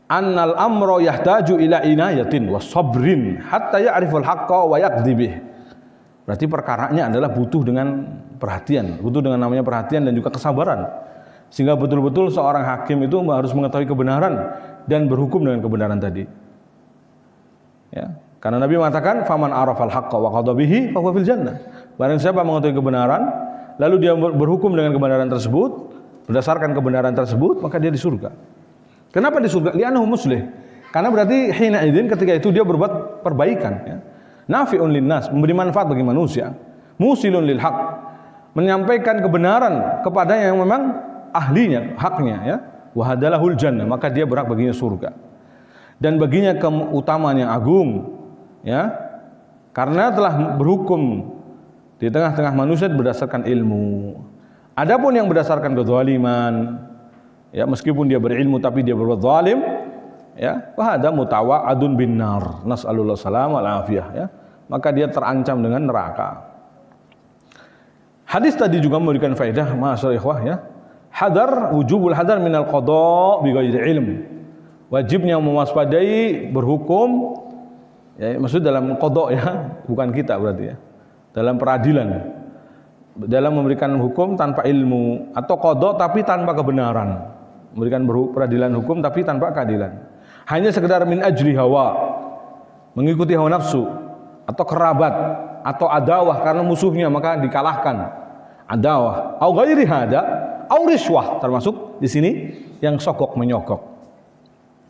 S1: Annal amro yahtaju ila inayatin wa sabrin hatta ya'riful haqqa wa yaqdi bih. Berarti perkaranya adalah butuh dengan perhatian, butuh dengan namanya perhatian dan juga kesabaran. Sehingga betul-betul seorang hakim itu harus mengetahui kebenaran dan berhukum dengan kebenaran tadi. Ya. Karena Nabi mengatakan faman arafal haqqa wa qada bihi fa huwa fil jannah. Barang siapa mengetahui kebenaran lalu dia berhukum dengan kebenaran tersebut, berdasarkan kebenaran tersebut, maka dia di surga. Kenapa di surga? Li'annahu muslih. Karena berarti hina idzin ketika itu dia berbuat perbaikan ya. Nafi'un linnas, memberi manfaat bagi manusia. Musilun lil haq, menyampaikan kebenaran kepada yang memang ahlinya, haknya ya. Wa hadalahul jannah, maka dia berhak baginya surga. Dan baginya keutamaan yang agung ya, karena telah berhukum di tengah-tengah manusia berdasarkan ilmu. Adapun yang berdasarkan kezaliman ya, meskipun dia berilmu tapi dia berbuat zalim ya, wahada mutawa'adun bin nar, nas'alullah salam wal afiyah ya, maka dia terancam dengan neraka. Hadis tadi juga memberikan faedah ma'asyiral ikhwah ya, hadar wujubul hadar minal qada bi ghairi ilm, wajibnya mewaspadai berhukum ya, maksud dalam qada ya, bukan kita berarti ya, dalam peradilan, dalam memberikan hukum tanpa ilmu, atau qada tapi tanpa kebenaran, memberikan peradilan hukum tapi tanpa keadilan, hanya sekedar min ajli hawa, mengikuti hawa nafsu, atau kerabat, atau adawah karena musuhnya maka dikalahkan, adawah, au ghairi hada, au riswah, termasuk di sini yang sogok menyogok.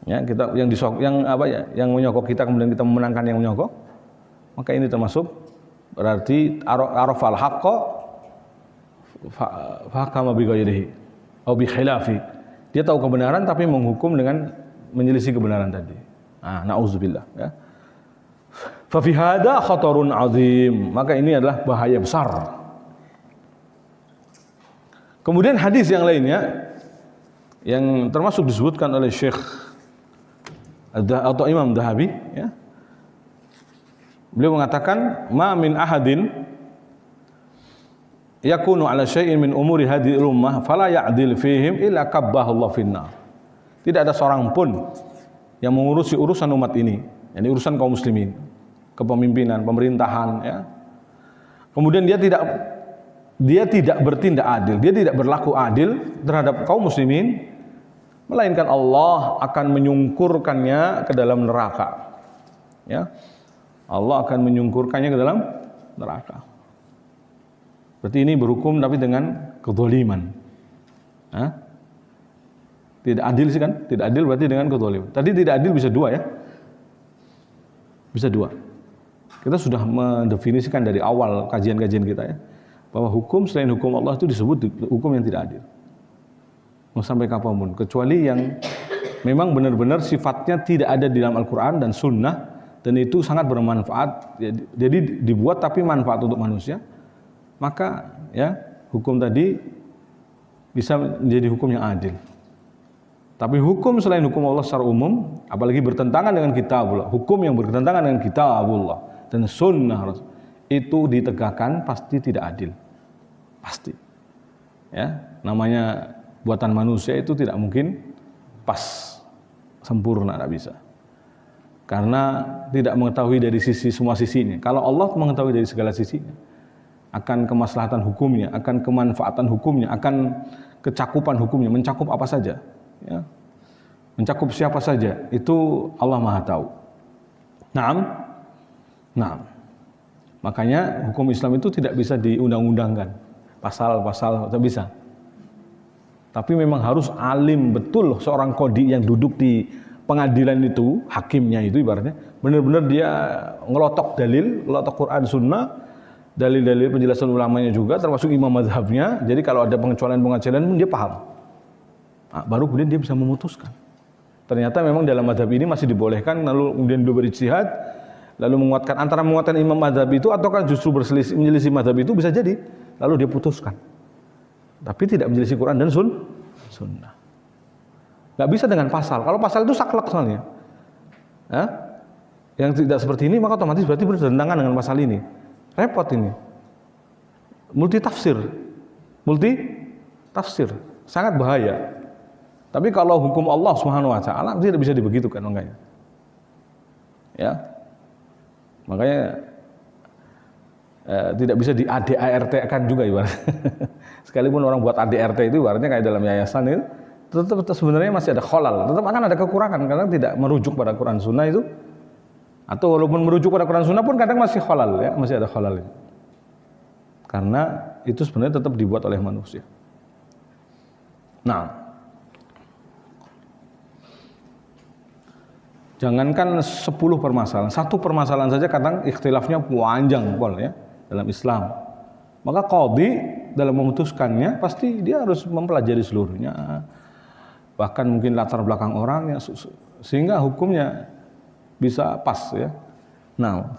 S1: Ya, kita yang disogok, yang apa ya, yang menyogok kita kemudian kita memenangkan yang menyogok, maka ini termasuk berarti arafal haqqa fahkama bi ghairihi au bi khilafi. Dia tahu kebenaran tapi menghukum dengan menyelisih kebenaran tadi. Ah, nauzubillah ya. Fa fi hada khatarun azim, maka ini adalah bahaya besar. Kemudian hadis yang lainnya yang termasuk disebutkan oleh Syekh atau Imam Dhahabi ya, beliau mengatakan ma min ahadin yakunu ala syai'in min umuri hadhihi ummah fala ya'dil fihim illa kabbahu Allah finnar. Tidak ada seorang pun yang mengurusi urusan umat ini, yakni urusan kaum muslimin, kepemimpinan, pemerintahan ya, kemudian dia tidak bertindak adil, dia tidak berlaku adil terhadap kaum muslimin, melainkan Allah akan menyungkurkannya ke dalam neraka. Ya. Allah akan menyungkurkannya ke dalam neraka. Berarti ini berhukum tapi dengan kezaliman. Tidak adil sih kan? Tidak adil berarti dengan kezaliman. Tadi tidak adil bisa dua ya. Bisa dua. Kita sudah mendefinisikan dari awal kajian-kajian kita ya, bahwa hukum selain hukum Allah itu disebut hukum yang tidak adil. Mau sampai kapanpun, kecuali yang memang benar-benar sifatnya tidak ada di dalam Al-Quran dan Sunnah, dan itu sangat bermanfaat, jadi dibuat tapi manfaat untuk manusia, maka ya hukum tadi bisa menjadi hukum yang adil. Tapi hukum selain hukum Allah secara umum, apalagi bertentangan dengan kitabullah, hukum yang bertentangan dengan kitabullah dan Sunnah, itu ditegakkan pasti tidak adil, pasti. Ya, namanya buatan manusia itu tidak mungkin pas, sempurna, tidak bisa. Karena tidak mengetahui dari semua sisinya. Kalau Allah mengetahui dari segala sisinya, akan kemaslahatan hukumnya, akan kemanfaatan hukumnya, akan kecakupan hukumnya, mencakup apa saja, ya, mencakup siapa saja, itu Allah Maha tahu. Naam. Makanya hukum Islam itu tidak bisa diundang-undangkan, pasal-pasal tidak bisa. Tapi memang harus alim betul seorang qadhi yang duduk di pengadilan itu, hakimnya itu ibaratnya benar-benar dia ngelotok dalil, ngelotok Quran Sunnah, dalil-dalil penjelasan ulamanya juga, termasuk imam mazhabnya. Jadi kalau ada pengecualian-pengecualian pun dia paham. Nah, baru kemudian dia bisa memutuskan. Ternyata memang dalam mazhab ini masih dibolehkan, lalu kemudian dia berijtihad, lalu menguatkan antara menguatkan imam mazhab itu ataukah justru menyelisih mazhab itu, bisa jadi. Lalu dia putuskan. Tapi tidak menyelisih Quran dan Sunnah. Nggak bisa dengan pasal. Kalau pasal itu saklek soalnya. Yang tidak seperti ini maka otomatis berarti bertentangan dengan pasal ini. Repot ini. Multi tafsir, sangat bahaya. Tapi kalau hukum Allah Subhanahu wa taala tidak bisa dibegitukan makanya. Ya. Makanya tidak bisa di ADART-kan juga ibarat. Sekalipun orang buat ADRT itu ibaratnya kayak dalam yayasan itu tetap sebenarnya masih ada kholal, tetap akan ada kekurangan karena tidak merujuk pada Quran Sunnah itu. Atau walaupun merujuk pada Quran Sunnah pun kadang masih kholal ya, masih ada kholal itu. Karena itu sebenarnya tetap dibuat oleh manusia. Nah, jangankan 10 permasalahan, satu permasalahan saja kadang ikhtilafnya panjang pol ya dalam Islam. Maka qadhi dalam memutuskannya pasti dia harus mempelajari seluruhnya. Bahkan mungkin latar belakang orangnya sehingga hukumnya bisa pas ya. Nah,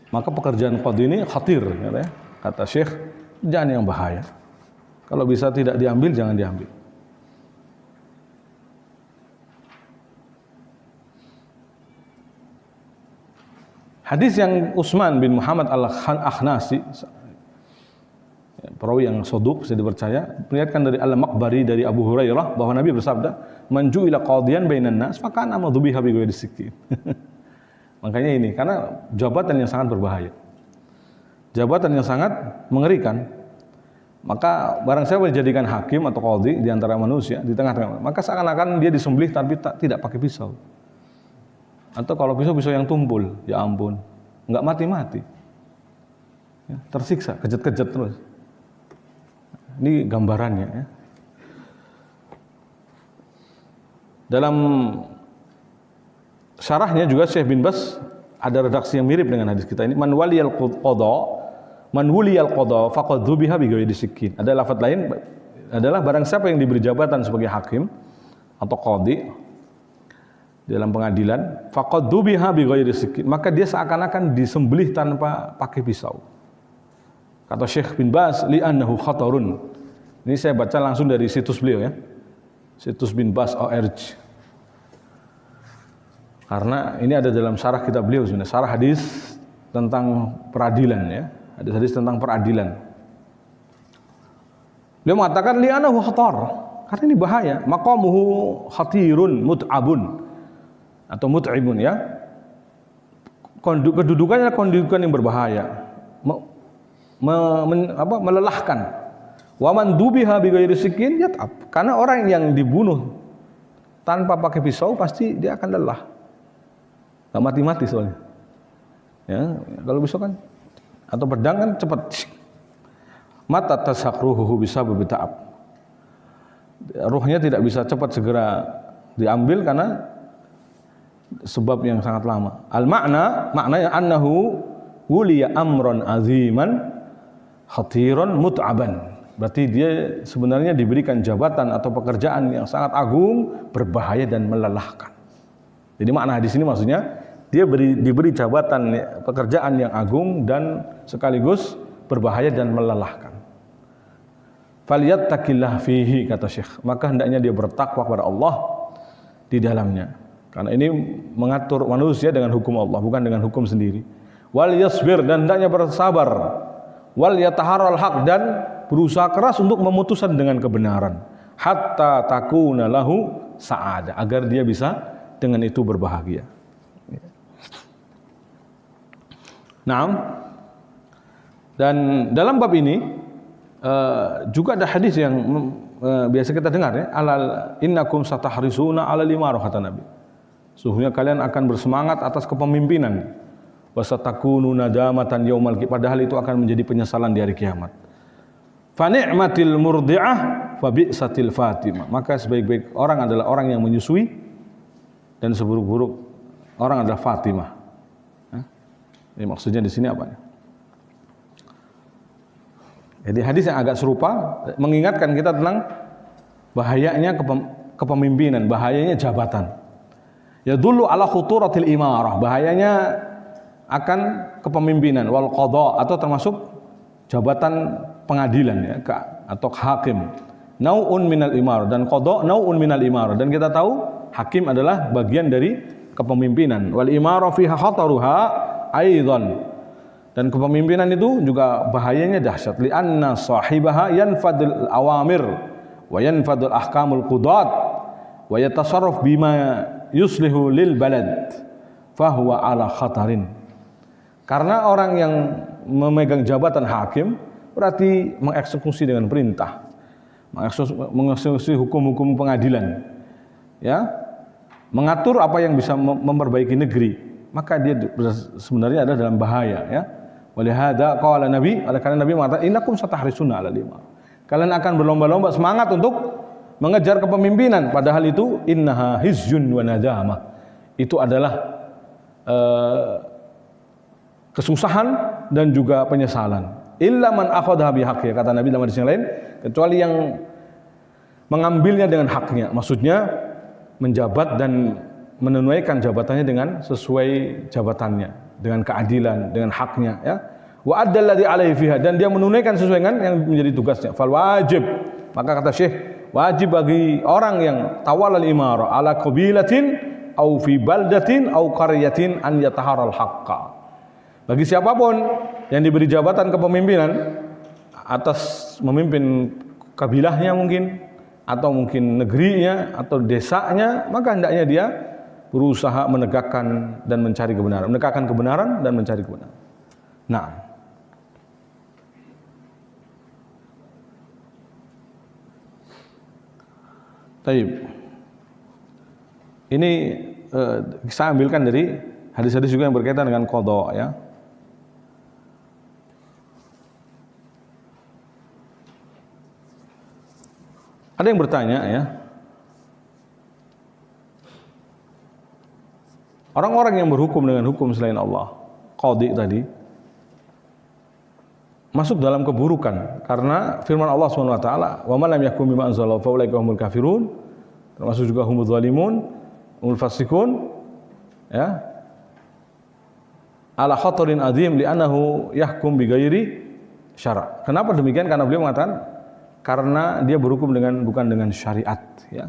S1: maka pekerjaan qadhi ini khatir ya, kata Syekh, jangan yang bahaya. Kalau bisa tidak diambil, jangan diambil. Hadis yang Utsman bin Muhammad al-Akhnasi, perawi yang soduk, bisa dipercaya, meriwayatkan dari Al-Maqbari dari Abu Hurairah bahwa Nabi bersabda, "Man ju'ila qadiyan bainan nas, fa kana madhubiha bi ghairi sikkin." Makanya ini, karena jabatan yang sangat berbahaya. Jabatan yang sangat mengerikan. Maka barang siapa dijadikan hakim atau qadhi di antara manusia di tengah-tengah, maka seakan-akan dia disembelih tapi tidak pakai pisau. Atau kalau pisau yang tumpul, ya ampun, enggak mati-mati. Ya, tersiksa, kejut-kejut terus. Ini gambarannya ya. Dalam syarahnya juga Syekh bin Baz ada redaksi yang mirip dengan hadis kita ini. Man waliyal qada faqad dzubiha bi ghairi sikkin. Ada lafaz lain adalah barang siapa yang diberi jabatan sebagai hakim atau qadhi dalam pengadilan, faqad dzubiha bi ghairi sikkin, maka dia seakan-akan disembelih tanpa pakai pisau. Kata Syekh bin Baz, li'annahu khatarun. Ini saya baca langsung dari situs beliau ya. Situs bin Baz ORG. Karena ini ada dalam syarah kitab beliau sebenarnya, syarah hadis tentang peradilan ya. Hadis-hadis tentang peradilan. Beliau mengatakan li'annahu khatar, karena ini bahaya. Maqamuhu khatirun mut'abun atau mut'ibun ya. Kedudukannya kedudukan yang berbahaya. Melelahkan. Wa man dubiha bi ghairi sikkin yat'ab. Karena orang yang dibunuh tanpa pakai pisau pasti dia akan lelah. Enggak mati-mati soalnya. Ya, kalau pisau kan atau pedang kan cepat. Mata tasakruhu bisa ta'ab. Ruhnya tidak bisa cepat segera diambil karena sebab yang sangat lama. Maknanya annahu wuliya amron aziman khatiran mut'aban. Berarti dia sebenarnya diberikan jabatan atau pekerjaan yang sangat agung, berbahaya dan melelahkan. Jadi makna hadis ini maksudnya dia diberi jabatan pekerjaan yang agung dan sekaligus berbahaya dan melelahkan. Falyattaqillah fihi, kata Syekh. Maka hendaknya dia bertakwa kepada Allah di dalamnya. Karena ini mengatur manusia dengan hukum Allah, bukan dengan hukum sendiri. Wal yasbir, dan hendaknya bersabar. Wal yataharral haq, dan berusaha keras untuk memutuskan dengan kebenaran. Hatta takuna lahu sa'adah, agar dia bisa dengan itu berbahagia. Naam. Dan dalam bab ini juga ada hadis yang biasa kita dengar ya, alal innakum satahrisuna ala limarah, kata Nabi. Sesungguhnya kalian akan bersemangat atas kepemimpinan. Wasatakunu nadamatan yaumal qiyamah, padahal itu akan menjadi penyesalan di hari kiamat. Fa ni'matil murdi'ah fa bi'satil fatimah. Maka sebaik-baik orang adalah orang yang menyusui dan seburuk-buruk orang adalah Fatimah. Ini maksudnya di sini apa? Jadi hadis yang agak serupa mengingatkan kita tentang bahayanya kepemimpinan, bahayanya jabatan. Ya dulu ala khuturatil imarah, bahayanya akan kepemimpinan wal qada, atau termasuk jabatan pengadilan ya, atau hakim. Nau'un minal imar, dan qadha nau'un minal imar, dan kita tahu hakim adalah bagian dari kepemimpinan. Wal imara fiha khataruha aidan, dan kepemimpinan itu juga bahayanya dahsyat. Li anna sahibaha yanfadul awamir wa yanfadul ahkamul qudat wa yatasarraf bima yuslihu lil balad fahuwa ala khatarin. Karena orang yang memegang jabatan hakim berarti mengeksekusi dengan perintah, mengeksekusi hukum-hukum pengadilan, ya, mengatur apa yang bisa memperbaiki negeri, maka dia sebenarnya ada dalam bahaya, ya. Walihada qala Nabi, oleh karena Nabi mengatakan innakum satahrisuna ala lima. Kalian akan berlomba-lomba semangat untuk mengejar kepemimpinan, padahal itu innaha hizyun wa nadamah. Itu adalah kesusahan dan juga penyesalan. Illa man akhadha bihaqi, kata Nabi dalam hadis yang lain, kecuali yang mengambilnya dengan haknya, maksudnya menjabat dan menunaikan jabatannya dengan sesuai jabatannya, dengan keadilan, dengan haknya, ya. Wa addalladzi alaihi fiha, dan dia menunaikan sesuai dengan yang menjadi tugasnya. Fal wajib, maka kata Syekh, wajib bagi orang yang tawallal imara ala qabilatin au fi baldatin au qaryatin an yataharal haqqa. Bagi siapapun yang diberi jabatan kepemimpinan atas memimpin kabilahnya mungkin, atau mungkin negerinya atau desanya, maka hendaknya dia berusaha menegakkan dan mencari kebenaran, menegakkan kebenaran dan mencari kebenaran. Nah, taib. Ini saya ambilkan dari hadis-hadis juga yang berkaitan dengan qadha, ya. Ada yang bertanya, ya, orang-orang yang berhukum dengan hukum selain Allah, qadhi tadi, masuk dalam keburukan karena firman Allah SWT, wa man lam yahkum bima anzalallahu fa ulaika humul kafirun, termasuk juga humuz zalimun, humul fasikun, ya, ala khatarin azim li'annahu yahkum bighairi syara'. Kenapa demikian? Karena beliau mengatakan karena dia berhukum dengan bukan dengan syariat, ya.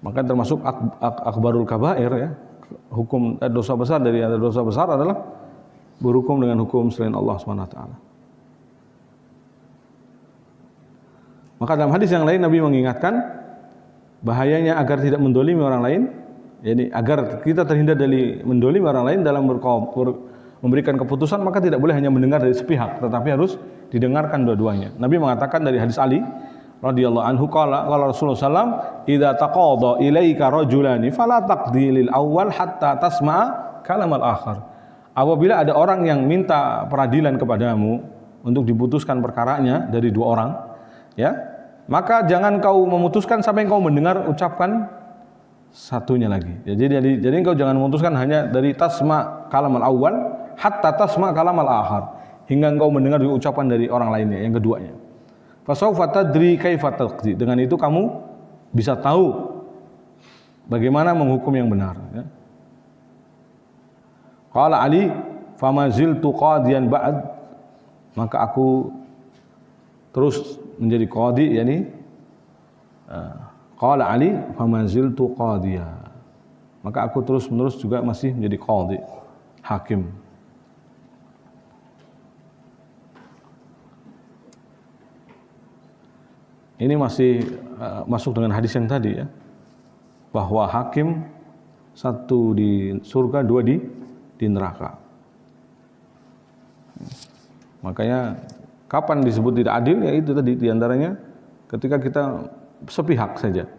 S1: Maka termasuk akbarul kabair, ya, hukum dosa besar dari dosa besar adalah berhukum dengan hukum selain Allah SWT. Maka dalam hadis yang lain Nabi mengingatkan bahayanya agar tidak mendolimi orang lain, jadi agar kita terhindar dari mendolimi orang lain dalam memberikan keputusan, maka tidak boleh hanya mendengar dari sepihak, tetapi harus didengarkan dua-duanya. Nabi mengatakan dari hadis Ali radhiyallahu anhu, qala Rasulullah sallam, idza taqadha ilaika rajulani fala taqdi lil awwal hatta tasma'a kalamal akhar. Apabila ada orang yang minta peradilan kepadamu untuk diputuskan perkaranya dari dua orang, ya, maka jangan kau memutuskan sampai kau mendengar ucapkan satunya lagi. Ya, jadi engkau jangan memutuskan hanya dari tasma kalamal awwal hatta tasma kalamal akhar, hingga engkau mendengar ucapan dari orang lainnya, yang keduanya. Fasaufa tadri kaifa taqdi, dengan itu kamu bisa tahu bagaimana menghukum yang benar, ya. Qala Ali fama ziltu qadiyan ba'd, maka aku terus menjadi qadi, yakni qala Ali fama ziltu qadiya, maka aku terus menerus juga masih menjadi qadi, hakim. Ini masih masuk dengan hadis yang tadi, ya, bahwa hakim satu di surga, dua di neraka. Makanya kapan disebut tidak adil, ya itu tadi diantaranya ketika kita sepihak saja,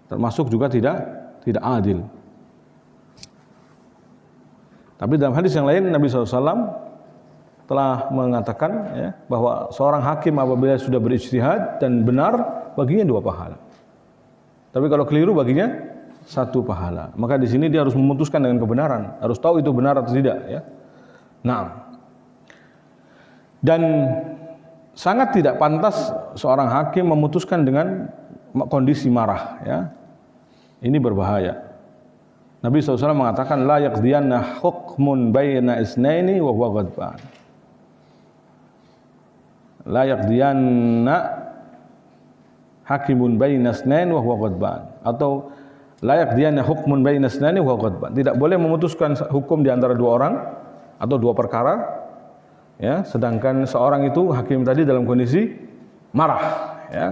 S1: termasuk juga tidak adil. Tapi dalam hadis yang lain Nabi SAW telah mengatakan, ya, bahwa seorang hakim apabila sudah berijtihad dan benar, baginya 2 pahala. Tapi kalau keliru, baginya 1 pahala. Maka di sini dia harus memutuskan dengan kebenaran, harus tahu itu benar atau tidak, ya. Nah, dan sangat tidak pantas seorang hakim memutuskan dengan kondisi marah, ya. Ini berbahaya. Nabi SAW mengatakan la yaqdiyanna hukmun baina isnaini wa huwa ghadban. La yaqdiyanna hakimun baina isnaini wa huwa ghadban, atau la yaqdiyanna hukmun baina isnaini wa huwa ghadban. Tidak boleh memutuskan hukum di antara dua orang atau dua perkara, ya, sedangkan seorang itu hakim tadi dalam kondisi marah, ya.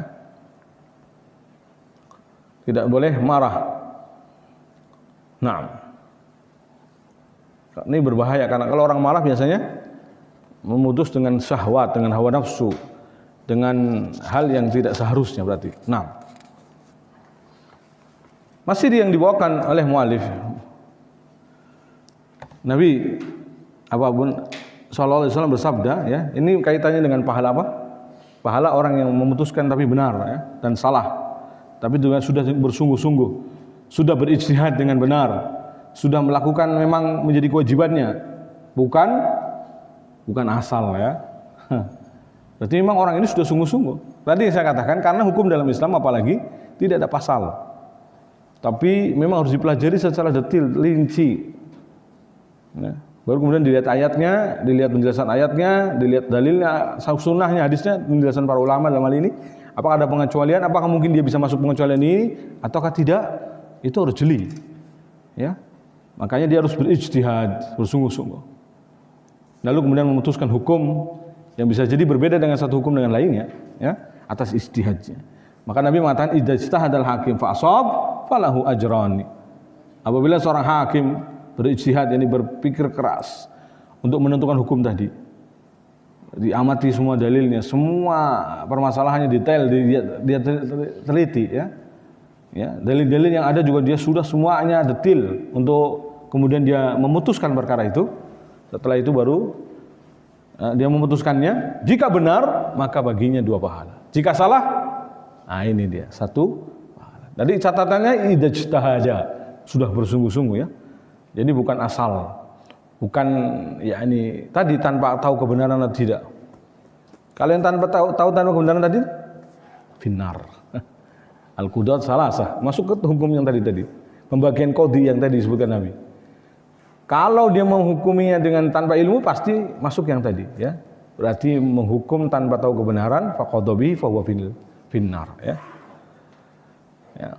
S1: Tidak boleh marah. Nah, ini berbahaya karena kalau orang marah biasanya memutus dengan syahwat, dengan hawa nafsu, dengan hal yang tidak seharusnya berarti. Nah, masih yang dibawakan oleh mu'alif, Nabi apapun sallallahu alaihi wasallam bersabda, ya, ini kaitannya dengan pahala apa? Pahala orang yang memutuskan tapi benar, ya, dan salah, tapi juga sudah bersungguh-sungguh, sudah berijtihad dengan benar, sudah melakukan memang menjadi kewajibannya, bukan asal, ya. Berarti memang orang ini sudah sungguh-sungguh. Tadi saya katakan karena hukum dalam Islam apalagi tidak ada pasal, tapi memang harus dipelajari secara detail, rinci. Nah, baru kemudian dilihat ayatnya, dilihat penjelasan ayatnya, dilihat dalilnya, sunnahnya, hadisnya, penjelasan para ulama dalam hal ini. Apakah ada pengecualian? Apakah mungkin dia bisa masuk pengecualian ini ataukah tidak? Itu harus jeli, ya. Makanya dia harus berijtihad, bersungguh-sungguh. Lalu kemudian memutuskan hukum yang bisa jadi berbeda dengan satu hukum dengan lainnya, ya, atas ijtihadnya. Maka Nabi mengatakan idza ijtahadal hakim fa ashab falahu ajrani. Apabila seorang hakim berijtihad, yakni berpikir keras untuk menentukan hukum tadi, diamati semua dalilnya, semua permasalahannya detail, dia teliti, ya. Ya, dalil-dalil yang ada juga dia sudah semuanya detail untuk kemudian dia memutuskan perkara itu. Setelah itu baru dia memutuskannya. Jika benar maka baginya 2 pahala. Jika salah, nah ini dia 1 pahala. Tadi catatannya idajtahaja, sudah bersungguh-sungguh, ya. Jadi bukan asal, bukan ya ini tadi tanpa tahu kebenaran atau tidak. Kalian tanpa tahu tanpa kebenaran tadi finnar. Al-Qudat salasah, masuk ke hukum yang tadi, pembagian qadhi yang tadi disebutkan Nabi. Kalau dia menghukuminya dengan tanpa ilmu pasti masuk yang tadi, ya. Berarti menghukum tanpa tahu kebenaran, faqadha bihi fa huwa finnar, ya. Ya.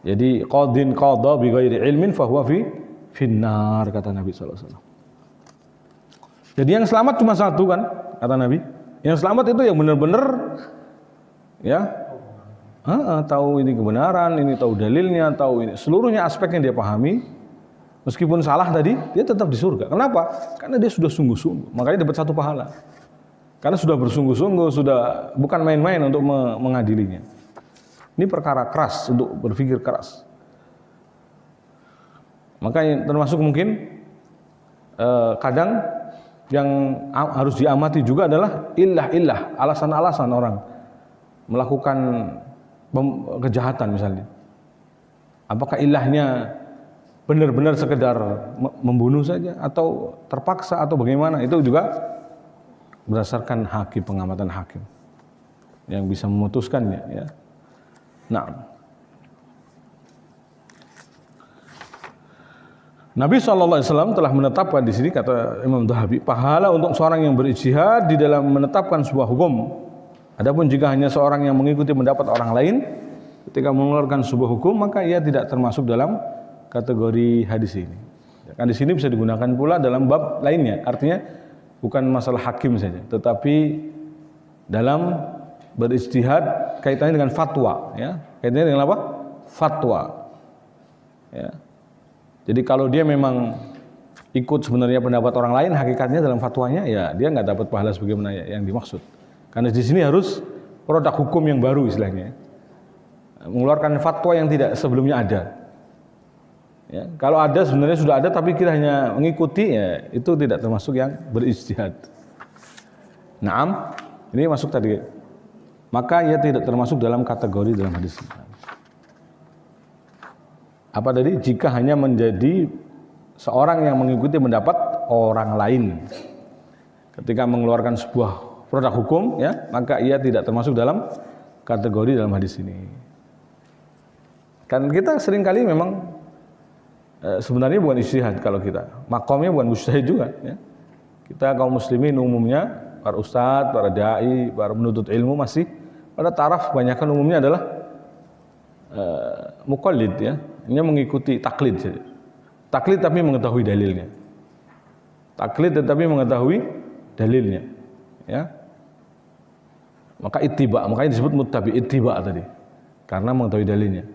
S1: Jadi qadhin qadha bi ghairi ilmin fa huwa finnar, kata Nabi sallallahu alaihi wasallam. Jadi yang selamat cuma satu kan, kata Nabi. Yang selamat itu yang benar-benar, ya, tahu ini kebenaran, ini tahu dalilnya, tahu ini seluruhnya aspeknya dia pahami, meskipun salah tadi dia tetap di surga. Kenapa? Karena dia sudah sungguh-sungguh, makanya dapat 1 pahala. Karena sudah bersungguh-sungguh, sudah bukan main-main untuk mengadilinya. Ini perkara keras, untuk berpikir keras. Makanya termasuk mungkin kadang yang harus diamati juga adalah illah, alasan-alasan orang melakukan kejahatan misalnya. Apakah ilahnya benar-benar sekedar membunuh saja atau terpaksa atau bagaimana? Itu juga berdasarkan hakim, pengamatan hakim yang bisa memutuskannya, ya. Nah, Nabi SAW telah menetapkan di sini, kata Imam Dhahabi, pahala untuk seorang yang berijtihad di dalam menetapkan sebuah hukum. Adapun jika hanya seorang yang mengikuti pendapat orang lain ketika mengeluarkan sebuah hukum, maka ia tidak termasuk dalam kategori hadis ini. Kan di sini bisa digunakan pula dalam bab lainnya. Artinya bukan masalah hakim saja, tetapi dalam berijtihad kaitannya dengan fatwa, ya. Kaitannya dengan apa? Fatwa. Ya. Jadi kalau dia memang ikut sebenarnya pendapat orang lain, hakikatnya dalam fatwanya ya dia nggak dapat pahala sebagaimana yang dimaksud. Karena di sini harus produk hukum yang baru istilahnya, mengeluarkan fatwa yang tidak sebelumnya ada. Ya, kalau ada sebenarnya sudah ada, tapi kita hanya mengikuti, ya itu tidak termasuk yang berijtihad. Naam, ini masuk tadi. Maka ia tidak termasuk dalam kategori dalam hadis. Apa tadi? Jika hanya menjadi seorang yang mengikuti pendapat orang lain ketika mengeluarkan sebuah produk hukum, ya, maka ia tidak termasuk dalam kategori dalam hadis ini. Kan kita seringkali memang sebenarnya bukan ijtihad kalau kita. Makomnya bukan mujtahid juga ya. Kita kaum muslimin umumnya, para ustadz, para dai, para penuntut ilmu masih pada taraf kebanyakan umumnya adalah muqallid ya. Ini mengikuti taklid saja. Taklid tapi mengetahui dalilnya. Taklid tetapi mengetahui dalilnya ya. Maka ittiba, makanya disebut muttabi, ittiba tadi. Karena mengetahui dalilnya.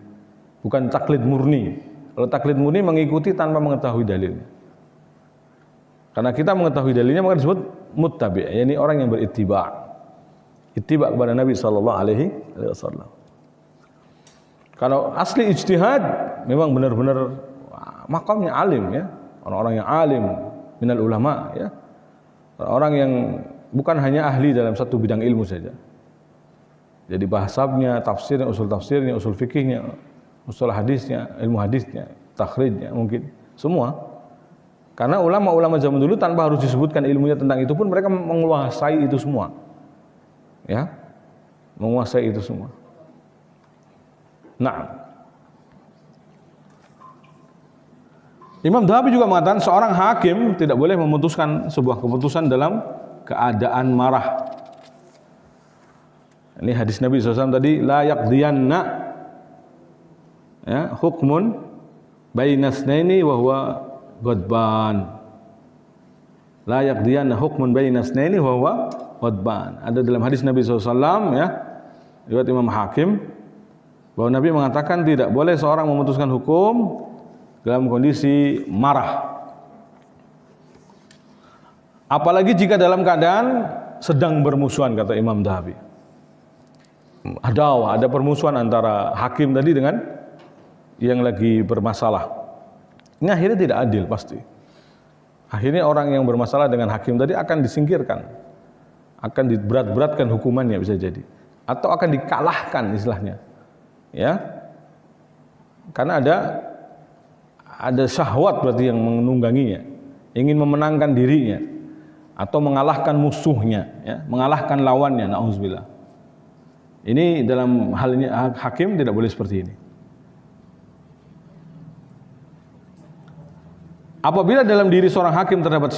S1: Bukan taklid murni. Kalau taklid murni mengikuti tanpa mengetahui dalilnya. Karena kita mengetahui dalilnya maka disebut muttabi, yakni orang yang berittiba. Ittiba kepada Nabi sallallahu alaihi wasallam. Kalau asli ijtihad memang benar-benar makamnya alim ya, orang-orang yang alim minal ulama ya. Orang yang bukan hanya ahli dalam satu bidang ilmu saja. Jadi bahasanya, tafsirnya, usul fikihnya, usul hadisnya, ilmu hadisnya, takhrijnya mungkin semua. Karena ulama-ulama zaman dulu tanpa harus disebutkan ilmunya tentang itu pun mereka menguasai itu semua. Ya. Menguasai itu semua. Nah. Imam Dhahabi juga mengatakan seorang hakim tidak boleh memutuskan sebuah keputusan dalam keadaan marah. Ini hadis Nabi SAW tadi, la yaqdiyanna ya, hukmun bainasnaini wa huwa ghadban. La yaqdiyanna hukmun bainasnaini wa huwa ghadban. Ada dalam hadis Nabi SAW ya, riwayat Imam Hakim, bahwa Nabi mengatakan tidak boleh seorang memutuskan hukum dalam kondisi marah. Apalagi jika dalam keadaan sedang bermusuhan, kata Imam Dhahabi. Ada permusuhan antara hakim tadi dengan yang lagi bermasalah. Ini akhirnya tidak adil pasti. Akhirnya orang yang bermasalah dengan hakim tadi akan disingkirkan, akan diberat-beratkan hukumannya bisa jadi, atau akan dikalahkan istilahnya, ya. Karena ada syahwat berarti yang menungganginya, ingin memenangkan dirinya, atau mengalahkan musuhnya, ya, mengalahkan lawannya. Nauzubillah. Ini dalam hal ini hakim tidak boleh seperti ini. Apabila dalam diri seorang hakim terdapat